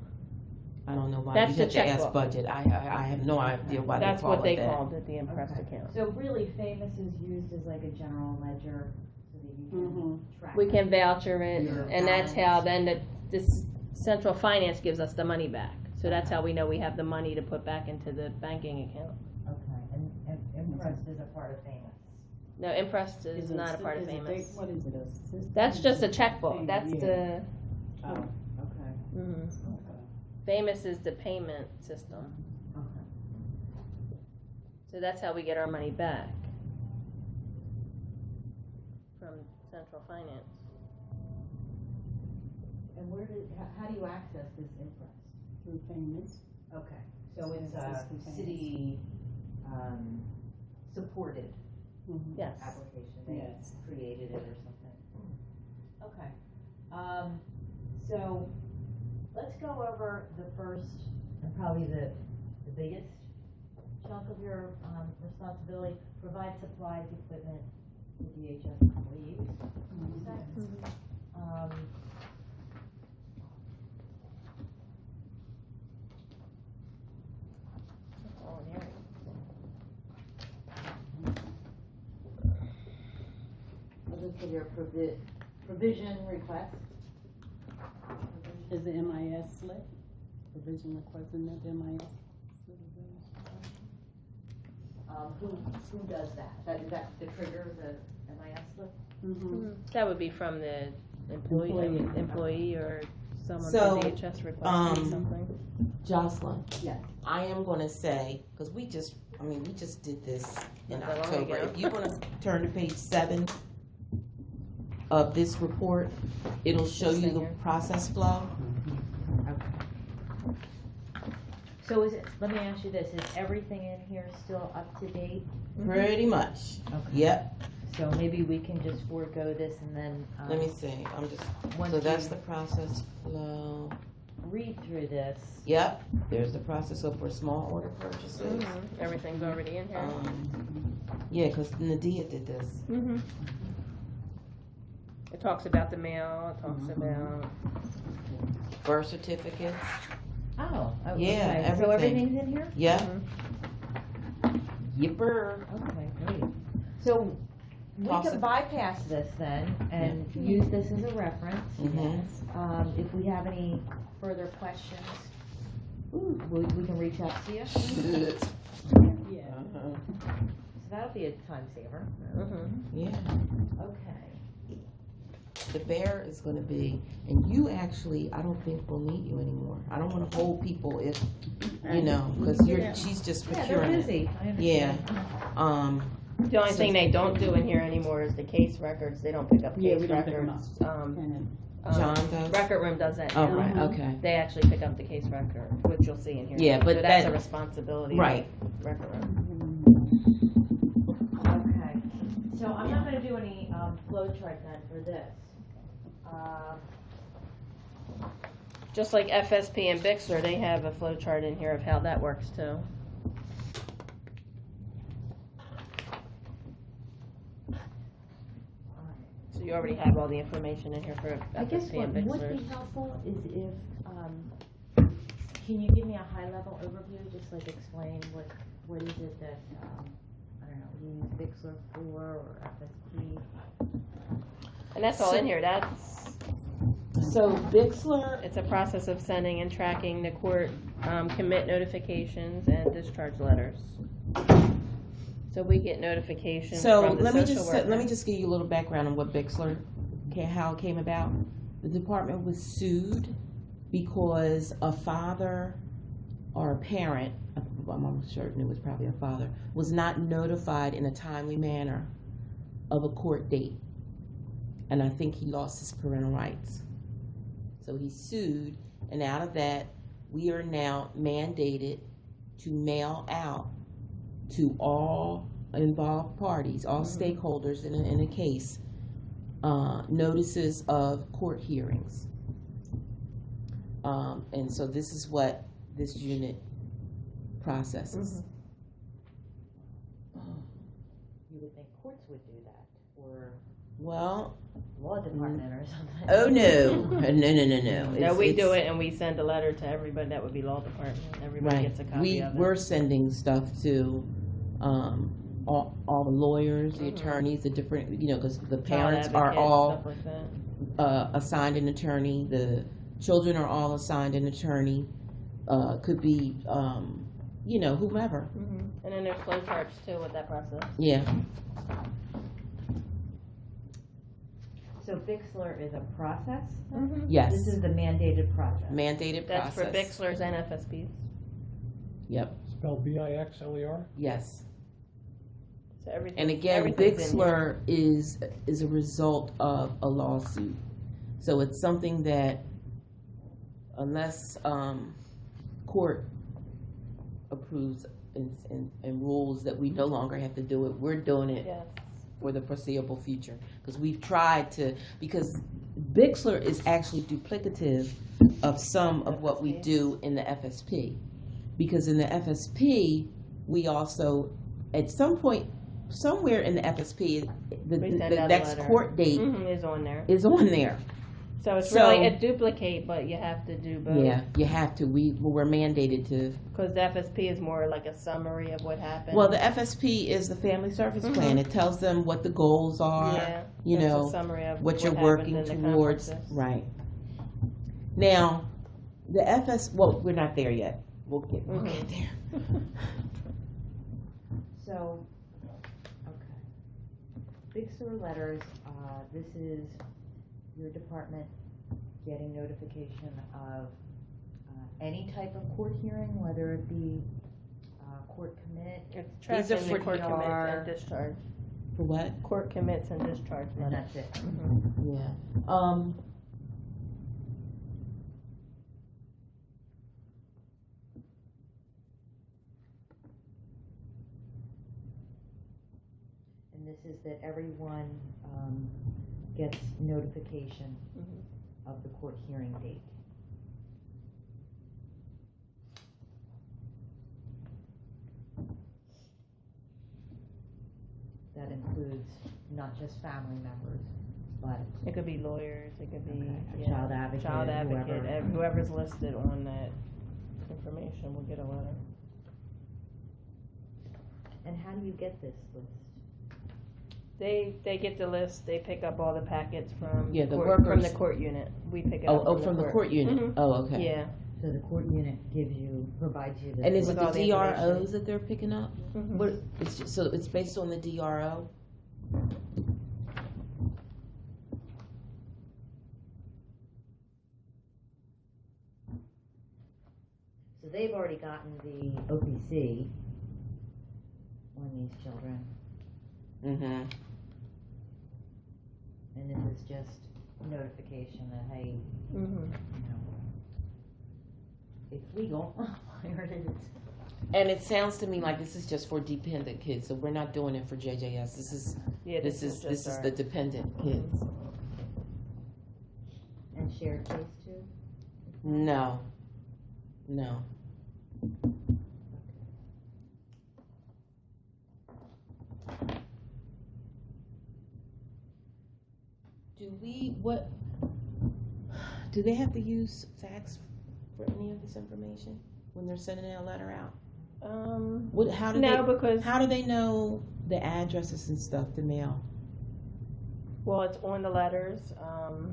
I don't know why. That's You the have to ask checkbook. budget. I have no idea why That's they call what they it that. called it, the impressed Okay. account. So really, Famous is used as like a general ledger so that you can track. We can voucher it, Your and that's how balance. then this central finance gives us the money back. So that's how we know we have the money to put back into the banking account. Okay, and Imprest is a part of Famous. No, impressed is it not a part of is it Famous. what is it? A system? That's just a checkbook. That's Yeah. the, Oh, Okay, mhm. okay. Famous is the payment system. okay. So that's how we get our money back from central finance. And how do you access this Imprest? Through Famous. Okay, so it's Yeah, a it's through Famous. city, supported Yes. application, they Yes. created it or something. Okay, so let's go over the first, and probably the biggest chunk of your, responsibility, provide supplies, equipment to DHS employees. Okay. All in here. Looking for your provision request. Is the MIS slip? Provision requesting that MIS? Who does that? Is that the trigger, the MIS slip? Mm-hmm. That would be from the employee or someone So, from DHS requesting something. Jocelyn, Yes. I am gonna say, because we just did this in Not that long October. ago. If you wanna turn to page 7 of this report, it'll show This you thing the here. process flow. So let me ask you this, is everything in here still up to date? Pretty much. Okay. Yep. So maybe we can just forego this and then, Let me see. I'm just. once So that's you the process flow. read through this, Yep. There's the process of for small order purchases. Everything's already in here. Yeah, because Nadia did this. Mm-hmm. It talks about the mail, it talks about, Birth certificates. oh, okay. Yeah, So everything. everything's in here? Yep. Mhm. Yipper. Okay, great. So we Toss can it. bypass this then and use this as a reference. Mhm. If we have any further questions, we can reach out to you. Yeah. Uh-huh. So that'll be a time saver. Mhm. Yeah. Okay. The bear is going to be, and you actually, I don't think will need you anymore. I don't want to hold people if, because she's just Yeah, they're procuring it. busy. I Yeah. understand. The only thing they don't do in here anymore is the case records. They don't pick up Yeah, case we don't pick 'em records. John does. Record room does that Oh, now. right. Okay. They actually pick up the case record, which you'll see in here. Yeah, but so that's that- a responsibility. Right. Of record room. Okay. So I'm not gonna do any, flow chart then for this. Just like FSP and Bixler, they have a flow chart in here of how that works too. So you already have all the information in here for I guess FSP what and would Bixler. be helpful is if, can you give me a high level overview, just like explain what is it that, I don't know, you use Bixler for or FSP? And that's all in here. That's So Bixler, it's a process of sending and tracking the court commit notifications and discharge letters. So we get notifications so from the let me social just worker. let me just give you a little background on what Bixler, how it came about. The department was sued because a father or a parent, I'm certain it was probably a father, was not notified in a timely manner of a court date. And I think he lost his parental rights. So he sued, and out of that, we are now mandated to mail out to all involved parties, all stakeholders in a case, notices of court hearings. And so this is what this unit processes. You would think courts would do that, or Well, law department or something. oh no, no. No, we do It's- it and we send a letter to everybody, that would be law department, everybody Right. gets a copy of it. We're sending stuff to, all the lawyers, the attorneys, the different, because the Child parents are advocate, all, stuff like that. assigned an attorney, the children are all assigned an attorney, could be, whomever, And then there's flow charts too with that process. yeah. So Bixler is a process? Yes, This is the mandated process. mandated That's for process. Bixlers and FSPs. Yep, Spelled BIXLER? yes. So everything. And again, everything's in there. Bixler is a result of a lawsuit. So it's something that unless, court approves and rules that we no longer have to do it, we're doing it Yes. for the foreseeable future. Because we've tried to, because Bixler is actually duplicative of some of what we do in the FSP. Because in the FSP, we also, at some point, somewhere in the FSP, the We send the out a next letter. court date Is on there. is on there. So it's So- really a duplicate, but you have to do both. Yeah, you have to. We're mandated to. Because the FSP is more like a summary of what happened. Well, the FSP is the Family Service Plan. It tells them what the goals are. yeah, you it's know, a summary of what you're happened working in the towards. conferences. Right. Now, the well, we're not there yet. We'll get there. So, okay. Bixler letters, this is your department getting notification of any type of court hearing, whether it be court commit, It's These are tracking for the court commits DR. and discharge. For what? Court commits and discharge and letters. that's it. Yeah. And this is that everyone gets notification of the court hearing date. That includes not just family members, but It could be lawyers. It could be a child advocate, child advocate. whoever. Whoever's listed on that information will get a letter. And how do you get this list? They get the list. They pick up all the packets from Yeah, the court, from the workers. court unit. We pick it Oh, up from the court unit. Mhm. Oh, okay. Yeah. So the court unit provides you the. And is it With the all the DROs information. that they're picking up? Mhm. What? It's just, so it's based on the DRO. So they've already gotten the OPC on these children, Mm-hmm. and this is just notification that, hey, Mhm. it's legal. Here it is. And it sounds to me like this is just for dependent kids, so we're not doing it for JJS. This is Yeah. this is just the dependent kids. And shared case too? No. No. Do they have to use fax for any of this information when they're sending a letter out? How do no, they, because how do they know the addresses and stuff to mail? well, it's on the letters.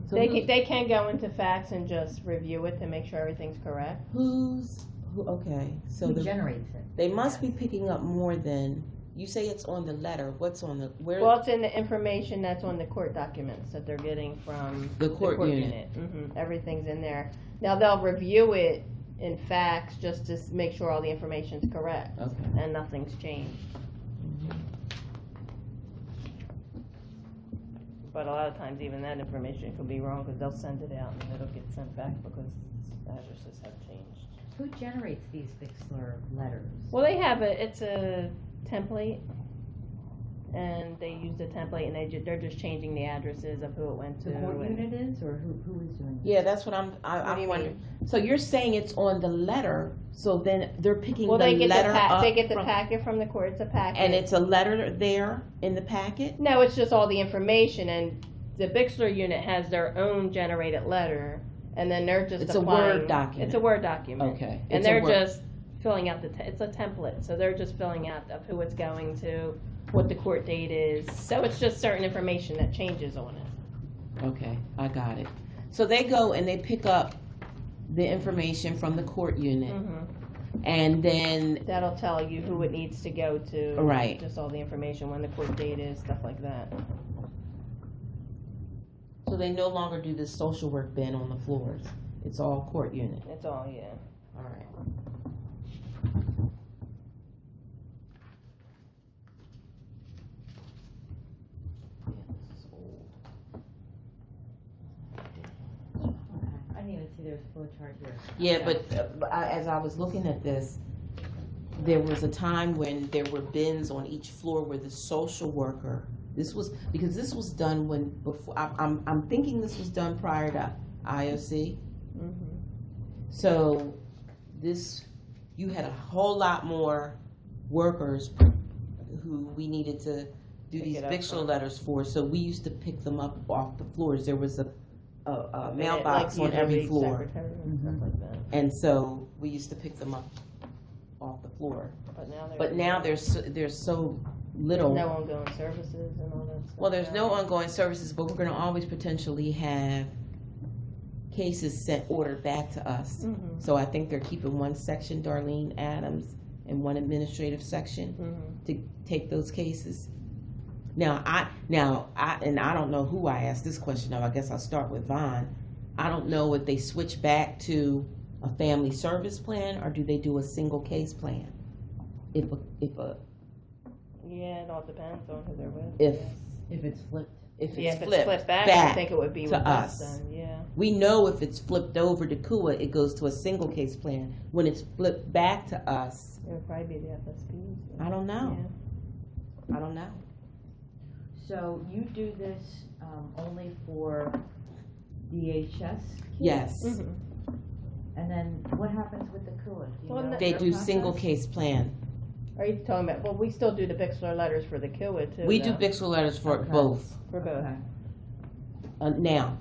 So They can go into fax and just review it to make sure everything's correct. Okay, so Who generates it? they must be picking up more than, you say it's on the letter, what's on the, where? Well, it's in the information that's on the court documents that they're getting from The court unit. Everything's in there. Now they'll review it in fax just to make sure all the information's correct Okay. and nothing's changed. But a lot of times even that information could be wrong because they'll send it out and it'll get sent back because addresses have changed. Who generates these Bixler letters? Well, they have it's a template. and they use the template, and they're just changing the addresses of who it went to. The court and- unit is, or who is doing it? Yeah, that's what What do I'm you wondering. So you're saying it's on the letter, so then they're picking Well, the they get letter up they get the from- packet from the court. It's a packet, and it's a letter there in the packet? no, it's just all the information, and the Bixler unit has their own generated letter, and then they're just It's a applying. Word document. It's a Word document. Okay. And It's a they're Word- just filling out it's a template, so they're just filling out of who it's going to, what the court date is. So it's just certain information that changes on it. Okay, I got it. So they go and they pick up the information from the court unit, and then, That'll tell you who it needs to go to. Right. Just all the information, when the court date is, stuff like that. so they no longer do this social work bin on the floors. It's all court unit. It's all, yeah. All right. Yeah, this is old. Okay. I didn't even see there's a flow chart here. Yeah, but as I was looking at this, there was a time when there were bins on each floor where the social worker, this was, because this was done when, before, I'm thinking this was done prior to IOC. So this, you had a whole lot more workers who we needed to do Pick these it up Bixler from. letters for, so we used to pick them up off the floors. There was a mailbox Like on every usually floor. secretary and stuff like that. And so we used to pick them up off the floor. But now There's so little. no ongoing services and all that stuff. Well, there's no ongoing services, but we're gonna always potentially have cases ordered back to us. So I think they're keeping one section, Darlene Adams, and one administrative section to take those cases. Now I don't know who I asked this question of. I guess I'll start with Vaughn. I don't know if they switch back to a family service plan or do they do a single case plan. If Yeah, it all depends on who they're with. If it's flipped. if Yeah, it's if it's flipped flipped back, back I think it would be to with us. Then, yeah. We know if it's flipped over to KUA, it goes to a single case plan. When it's flipped back to us, It would probably be the FSP. I don't know. Yeah. I don't know. So you do this only for DHS kids? Yes, And then what happens with the KUA? Do you Well, know they their do process? single case plan. Are you talking about? Well, we still do the Bixler letters for the KIWA too. We do though. Bixler letters for Okay. both. for both. Okay. Now,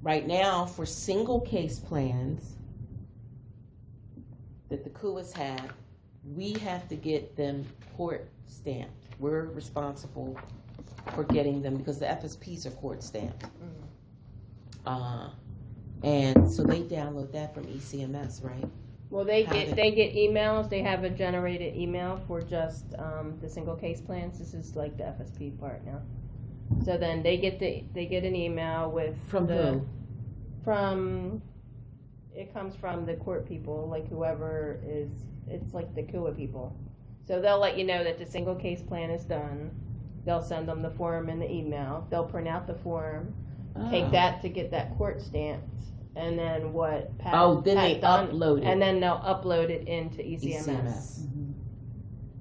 right now, for single case plans that the KUAs have, we have to get them court stamped. We're responsible for getting them because the FSPs are court stamped. And so they download that from ECMS, right? Well, they How get emails. They have a generated email for just the single case plans. This is like the FSP part now. So then they get an email with From who? From it comes from the court people, like whoever is. It's like the KUA people. So they'll let you know that the single case plan is done. They'll send them the form in the email. They'll print out the form, take that to get that court stamped, and then what Pat Then Pat they done, upload it. and then they'll upload it into E ECMS. ECMS.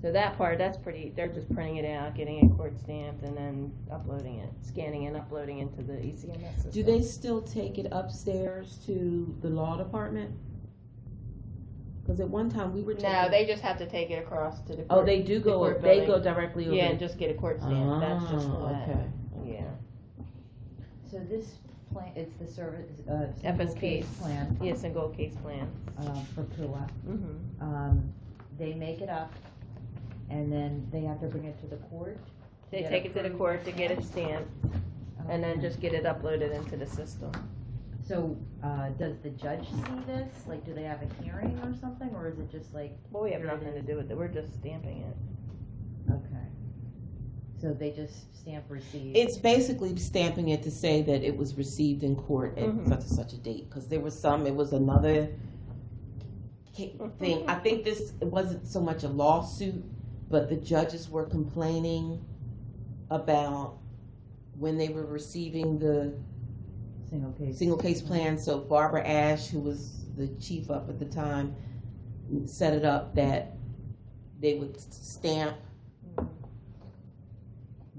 So that part, that's pretty. They're just printing it out, getting it court stamped, and then uploading it, scanning and uploading into the ECMS system. Do they still take it upstairs to the law department? Because at one time we were taking. No, they just have to take it across to the. Oh, Court, they do the go. court They building. go directly over. Yeah, and just get a court stamp. That's just Oh, that. okay. Yeah. So this plan, it's the service, single FSPs. case plan, Yeah, single case plan. for KUA. Mm-hmm. They make it up, and then they have to bring it to the court. They Get take it to the approved court to get it stamped? stamped, and then Okay. just get it uploaded into the system. So, does the judge see this? Like, do they have a hearing or something, or is it just like, Well, we have nothing to do with it. We're just stamping it. okay. So they just stamp receipt? It's basically stamping it to say that it was received in court at Mhm. such and such a date. Because there was it was another thing. I think it wasn't so much a lawsuit, but the judges were complaining about when they were receiving the Single case. plan. So Barbara Ash, who was the chief up at the time, set it up that they would stamp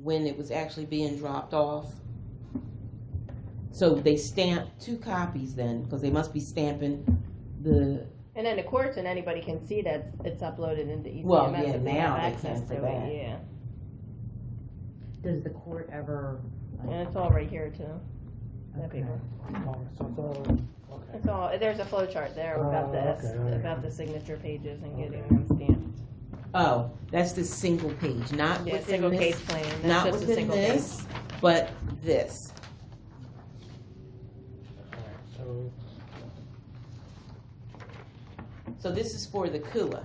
when it was actually being dropped off. So they stamped 2 copies then, because they must be stamping the, And then the courts and anybody can see that it's uploaded into ECMS. Well, yeah, if they now have they access can for to that. it, yeah. Does the court ever? And it's all right here too. That Okay. paper. Oh, so it's all, okay. It's all, there's a flow chart there about the, okay. about the signature pages and getting them stamped. oh, that's the single page, not Yeah, within single this, case plan, that's not just a within single this, but this. Alright, so, So this is for the KUA.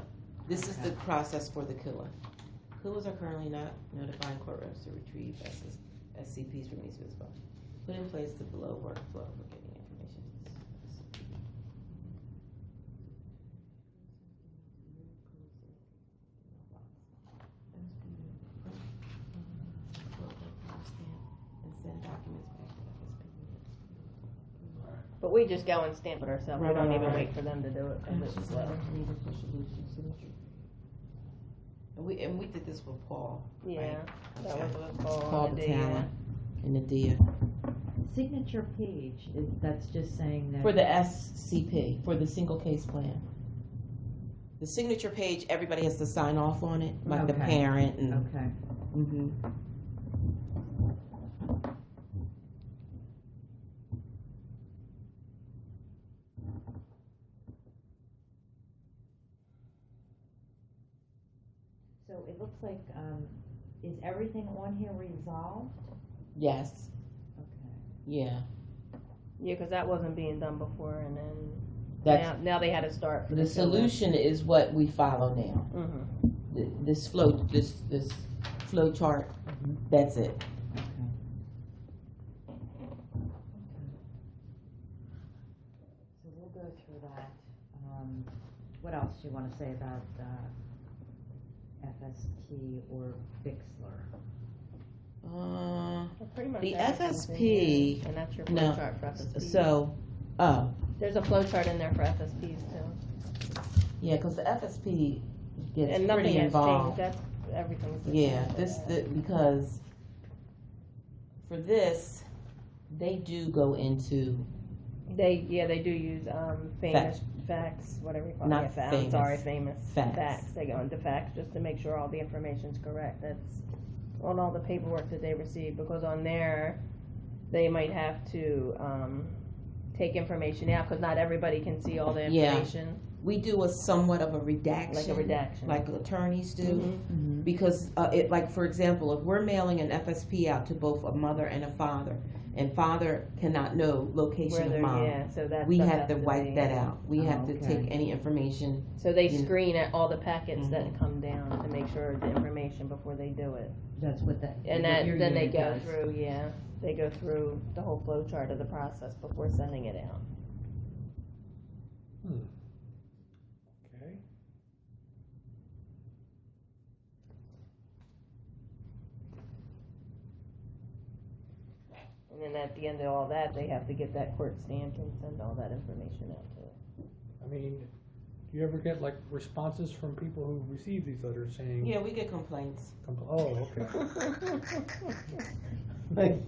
This is the process for the KUA. KUAs are currently not notifying court reps to retrieve SCPs from East Visible. Put in place the below workflow for getting information. And send documents back to FSP. But we just go and stamp it ourselves, we Right, don't right, even right. wait for them to do it, 'cause it's slow. And we did this with Paul. Yeah, that Okay. was what Paul Paul and Battaglia and Nadia. Signature page, that's just saying that. For the SCP, for the single case plan. The signature page, everybody has to sign off on it, like the Okay. parent and. Okay. Mhm. So it looks like, is everything on here resolved? Yes, Okay. yeah. Yeah, because that wasn't being done before, and then That's, now they had to start for the solution is what we follow now. Mm-hmm. This flow chart, that's it. So we'll go through that. What else do you want to say about FSP or Bixler? Pretty much The everything's in FSP, here, and that's your flow no, chart for FSPs. so, oh, There's a flow chart in there for FSPs too. yeah, because the FSP gets And nothing pretty has involved. changed, everything's the Yeah, same. because for this, they do go into, They do use, famous facts, whatever you call Not it, yeah, famous. I'm sorry, famous Facts. facts, they go into facts just to make sure all the information's correct, that's on all the paperwork that they receive, because on there, they might have to, take information out, because not everybody can see all the Yeah. information, we do a somewhat of a redaction. like a redaction. Like attorneys do. Mhm. Because, it, like, for example, if we're mailing an FSP out to both a mother and a father, and father cannot know location Where of they're, mom, yeah, so that we stuff have to has wipe be- that out. We Oh, have to okay. take any information. So they Yeah. screen at all the packets that Mhm. come down to make sure the information before they do it. That's what that. And what that, your then they unit go does. through, yeah, they go through the whole flow chart of the process before sending it out. okay. And then at the end of all that, they have to get that court stamped and send all that information out to it. I mean, do you ever get like responses from people who receive these letters saying? Yeah, we get complaints. Oh, okay.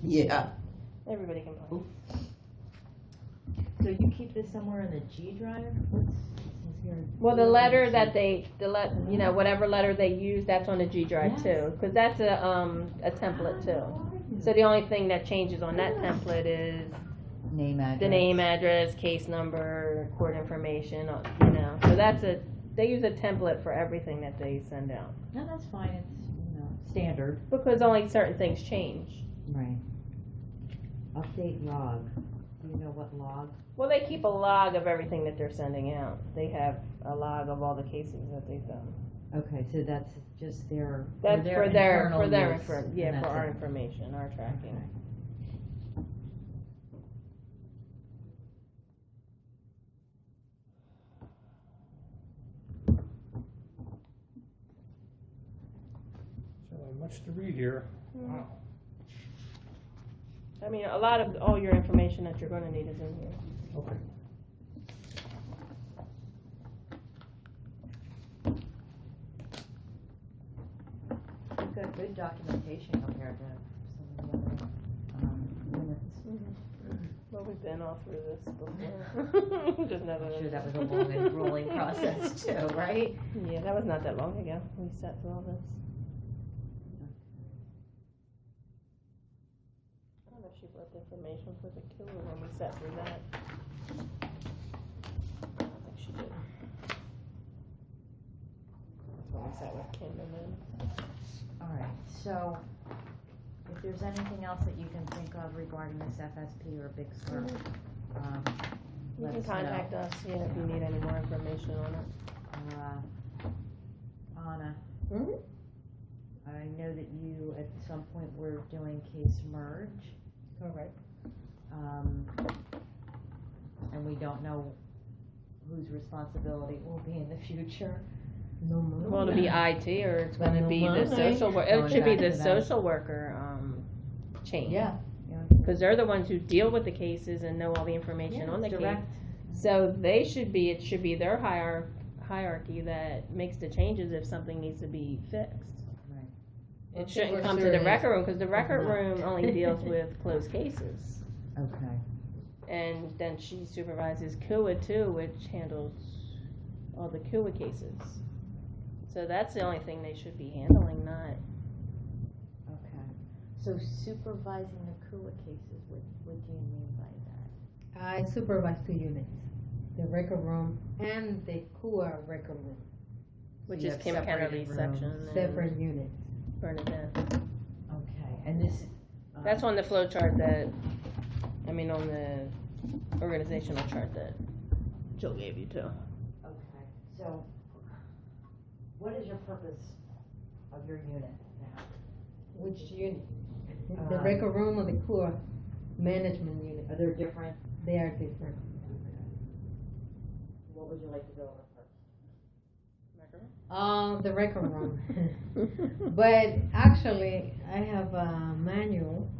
Yeah. Everybody can play. So you keep this somewhere in the G drive? What's, it says here? Well, the letter that whatever letter they use, that's on the G drive too, because that's a template too. So the only thing that changes on that template is Name, address. the name, address, case number, court information, So they use a template for everything that they send out. No, that's fine, it's, standard. Because only certain things change. Right. Update log. Do you know what log? Well, they keep a log of everything that they're sending out. They have a log of all the cases that they've done. Okay, so that's just their. That's for internal use, for and that's our it. information, our tracking. Okay. So much to read here. Wow. I mean, a lot of all your information that you're going to need is in here. Okay. Good documentation compared to some of the other, units. Well, we've been all through this before. Just never. I'm sure that was a long and rolling process too, right? Yeah, that was not that long ago. We sat through all this. I don't know if she brought the information for the killer when we sat through that. I don't think she did. That's when we sat with Kim and then. All right, so if there's anything else that you can think of regarding this FSP or Big Sur, You let can us know. contact us, yeah, if you need any more information on it. Anna, Hmm? I know that you at some point were doing case merge, Correct. and we don't know whose responsibility it will be in the future. No more. Well, it'll be IT or it's gonna be the Well, social worker, going it should be back the to that. social worker, chain. Yeah. Cause they're the ones who deal with the cases and know all the information on the case. direct. So it should be their hierarchy that makes the changes if something needs to be fixed. Right. It shouldn't come to the record room, cause the record not. room only deals with closed cases. Okay. And then she supervises KUA too, which handles all the KUA cases. So that's the only thing they should be handling, not, Okay. So supervising the KUA cases, what do you mean by that? I supervise 2 units, the record room and the KUA record room, which you is have Kim separated Kennedy's rooms. section and separate units. Bernadette. Okay, and this. That's on the flow chart on the organizational chart that Jill gave you too. Okay, so what is your purpose of your unit now? Which unit? The Um, record room or the KUA management unit? Are there different? They are different. What would you like to go over first? The record room. But actually, I have a manual,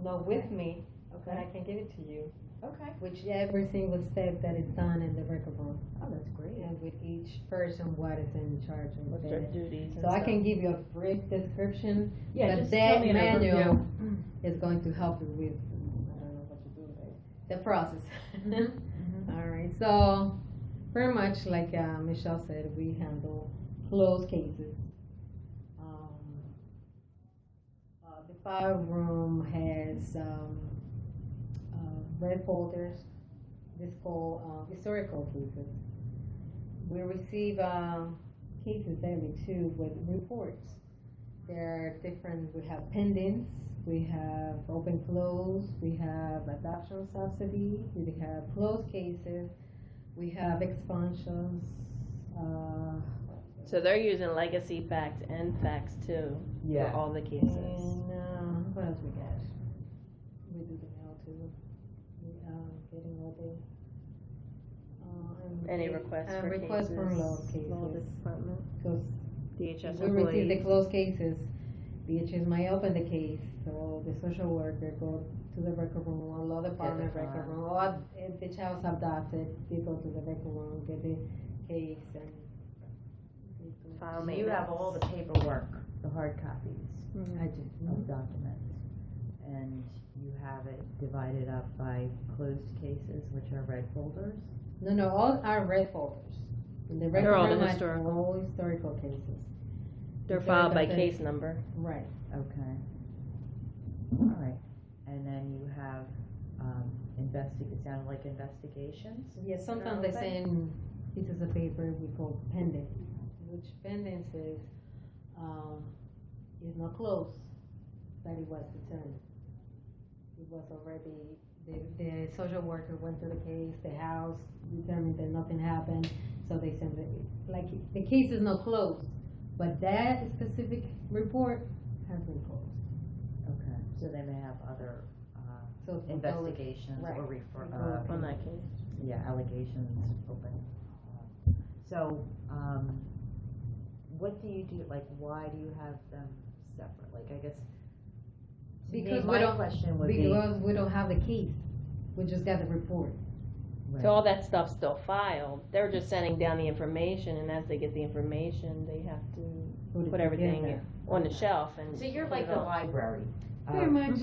not with me, but I can give it to you, Okay. which every single step that is done in the record room. Oh, that's great. And with each person, what is in charge of What's their it. duties and So I stuff. can give you a brief description, Yeah, but just that tell me an manual overview. is going to help you with, I don't know what to do there, the process. All right, so pretty much like Michelle said, we handle closed cases. The file room has red folders. This called historical cases. We receive cases daily too with reports. There are different. We have pendants. We have open close. We have adoption subsidy. We have closed cases. We have expansions. So they're using legacy facts and facts too Yeah. for all the cases. And what else we got? We do the mail too. We getting all the. Any requests for requests cases? for law cases. Law department, Because DHS we receive the employees. closed cases. DHS might open the case, so the social worker go to the record room, or law department the record file. room, or if the child's adopted, they go to the record room, get the case and. File So you have all the paperwork, the hard copies Mhm. I do. of documents, and you have it divided up by closed cases, which are red folders. No, all are red folders. In the They're record all the room are historical. all historical cases. They're filed by Historical case number. Right. Okay. All right, and then you have it sounded like investigations. Yeah, sometimes they send pieces of paper we call pendants, which pendants is not closed, but it was determined. It was already, the social worker went to the case, the house determined that nothing happened, so they send it, like, the case is not closed, but that specific report has been closed. Okay, so they may have other So it's investigations right. or refer, On that case. yeah, allegations open. So, what do you do, like, why do you have them separate? Like, I guess, to me, Because we my don't- question would be. Because we don't have the case, we just got the report. Right. So all that stuff's still filed. They're just sending down the information, and as they get the information, they have to put everything together. on the shelf and. So you're put like it the on. library. Very much.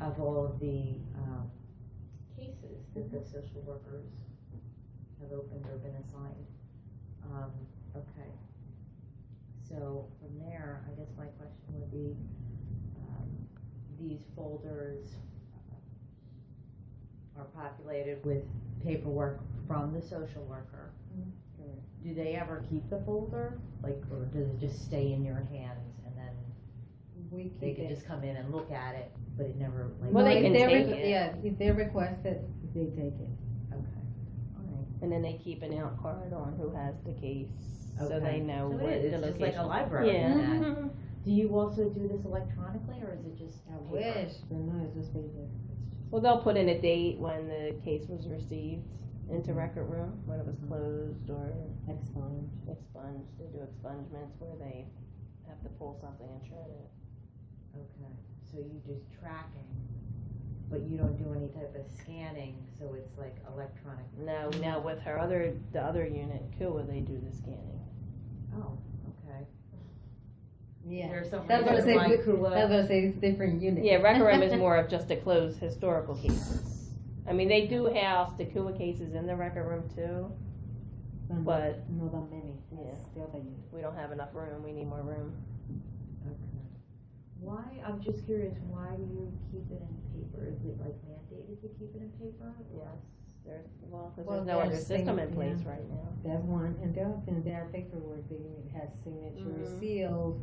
Of all of the, cases that the social workers have opened or been assigned. Okay. So from there, I guess my question would be, these folders are populated with paperwork from the social worker. Do they ever keep the folder? Like, or does it just stay in your hands and then We they keep can it. just come in and look at it, but it never, like? Well, they if can they're take requ- it. Yeah, if they request it, they take it. Okay, all right. And then they keep an out card on who has the case, so Okay. they know So what it is, the it's just location. like a library Yeah. in that. Mhm. Do you also do this electronically, or is it just I paper? wish, but no, it's just paper. Well, they'll put in a date when the case was received into record room, when it was closed or Expunge. expunged. They do expungements where they have to pull something and shred it. Okay, so you just tracking, but you don't do any type of scanning, so it's like electronic? No, with the other unit, Kua, they do the scanning. Oh, okay. Yeah. There's something That's what I that's say. like Kua. That's what I say. It's different units. Yeah, record room is more of just to close historical cases. I mean, they do house the Kua cases in the record room too. But- not that many. Yeah. That's the other unit. We don't have enough room. We need more room. Okay. Why, I'm just curious, why do you keep it in paper? Is it like mandated to keep it in paper? Yes. There's Well, there's no other there's system thing- in place yeah. right now. That's one, and the other thing, their paperwork, it has signatures, Mhm. seals.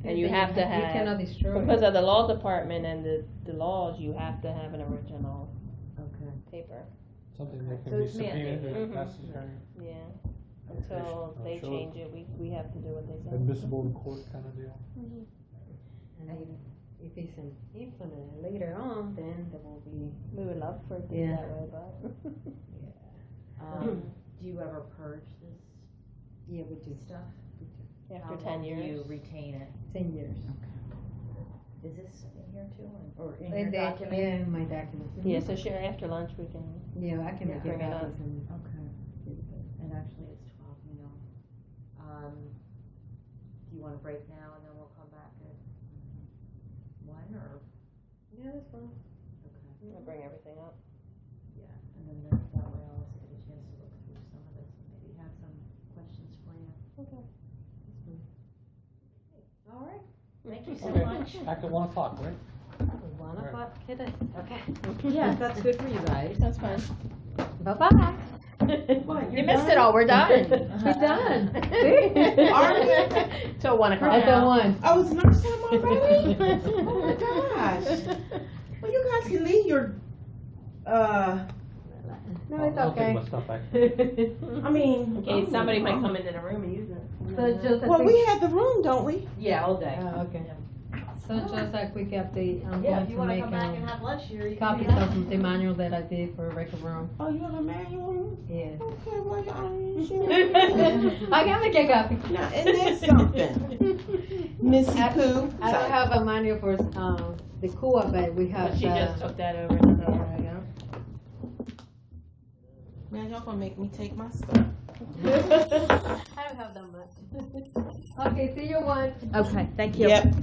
And you everything. have to You have- cannot destroy Because it. of the law department and the laws, you have to have an original Okay. paper. Something that So can be it's subpoenaed mandated. if Mhm. necessary, Yeah. Until I'm they sure. change it, we have to do what they say. admissible in court kind of deal. And if it's implemented later on, then there will be. We would love for it to be Yeah. that way, but. Do you ever purge this Yeah, we do. stuff? After How 10 long do years. you retain it? 10 years. Is this in here too, or in And your they- document? Yeah, in my documents. Yeah, so sure, after lunch we can. Yeah, I can Yeah. make Bring it it up. copies and Okay, give it back. and actually it's 12, you know. Do you wanna break now and then we'll come back at 1, or? Yeah, that's fine. Okay. I'll bring everything up. Yeah, and then that way I'll also get a chance to look through some of this and maybe have some questions for you. Okay. All right, thank you so Okay, much. back at 1 o'clock, right? 1 Right. o'clock today. Okay. Yeah, that's good for you guys. That's fine. Bye-bye. You missed it all, we're done. We're done. Are we? Till 1 o'clock. At the 1. Oh, it's lunchtime already? Oh my gosh. Well, you guys can leave your, No, it's I'll take okay. my stuff back. I mean. In case somebody might come into the room and use it. So just a Well, quick, we have the room, don't we? Yeah, all day. okay. So just a quick update. I'm Yeah, going if you to wanna make come back and have lunch here, you can copies do that. of the manual that I did for record room. Oh, you have a manual? Yeah. Okay, well, you sure. I can make a copy. Now, isn't that something? Missy Pooh. I don't have a manual for the Kua, but we have. But she just took that over another hour ago. Man, y'all gonna make me take my stuff. I don't have that much. Okay, see you one. Okay, thank you. Yep.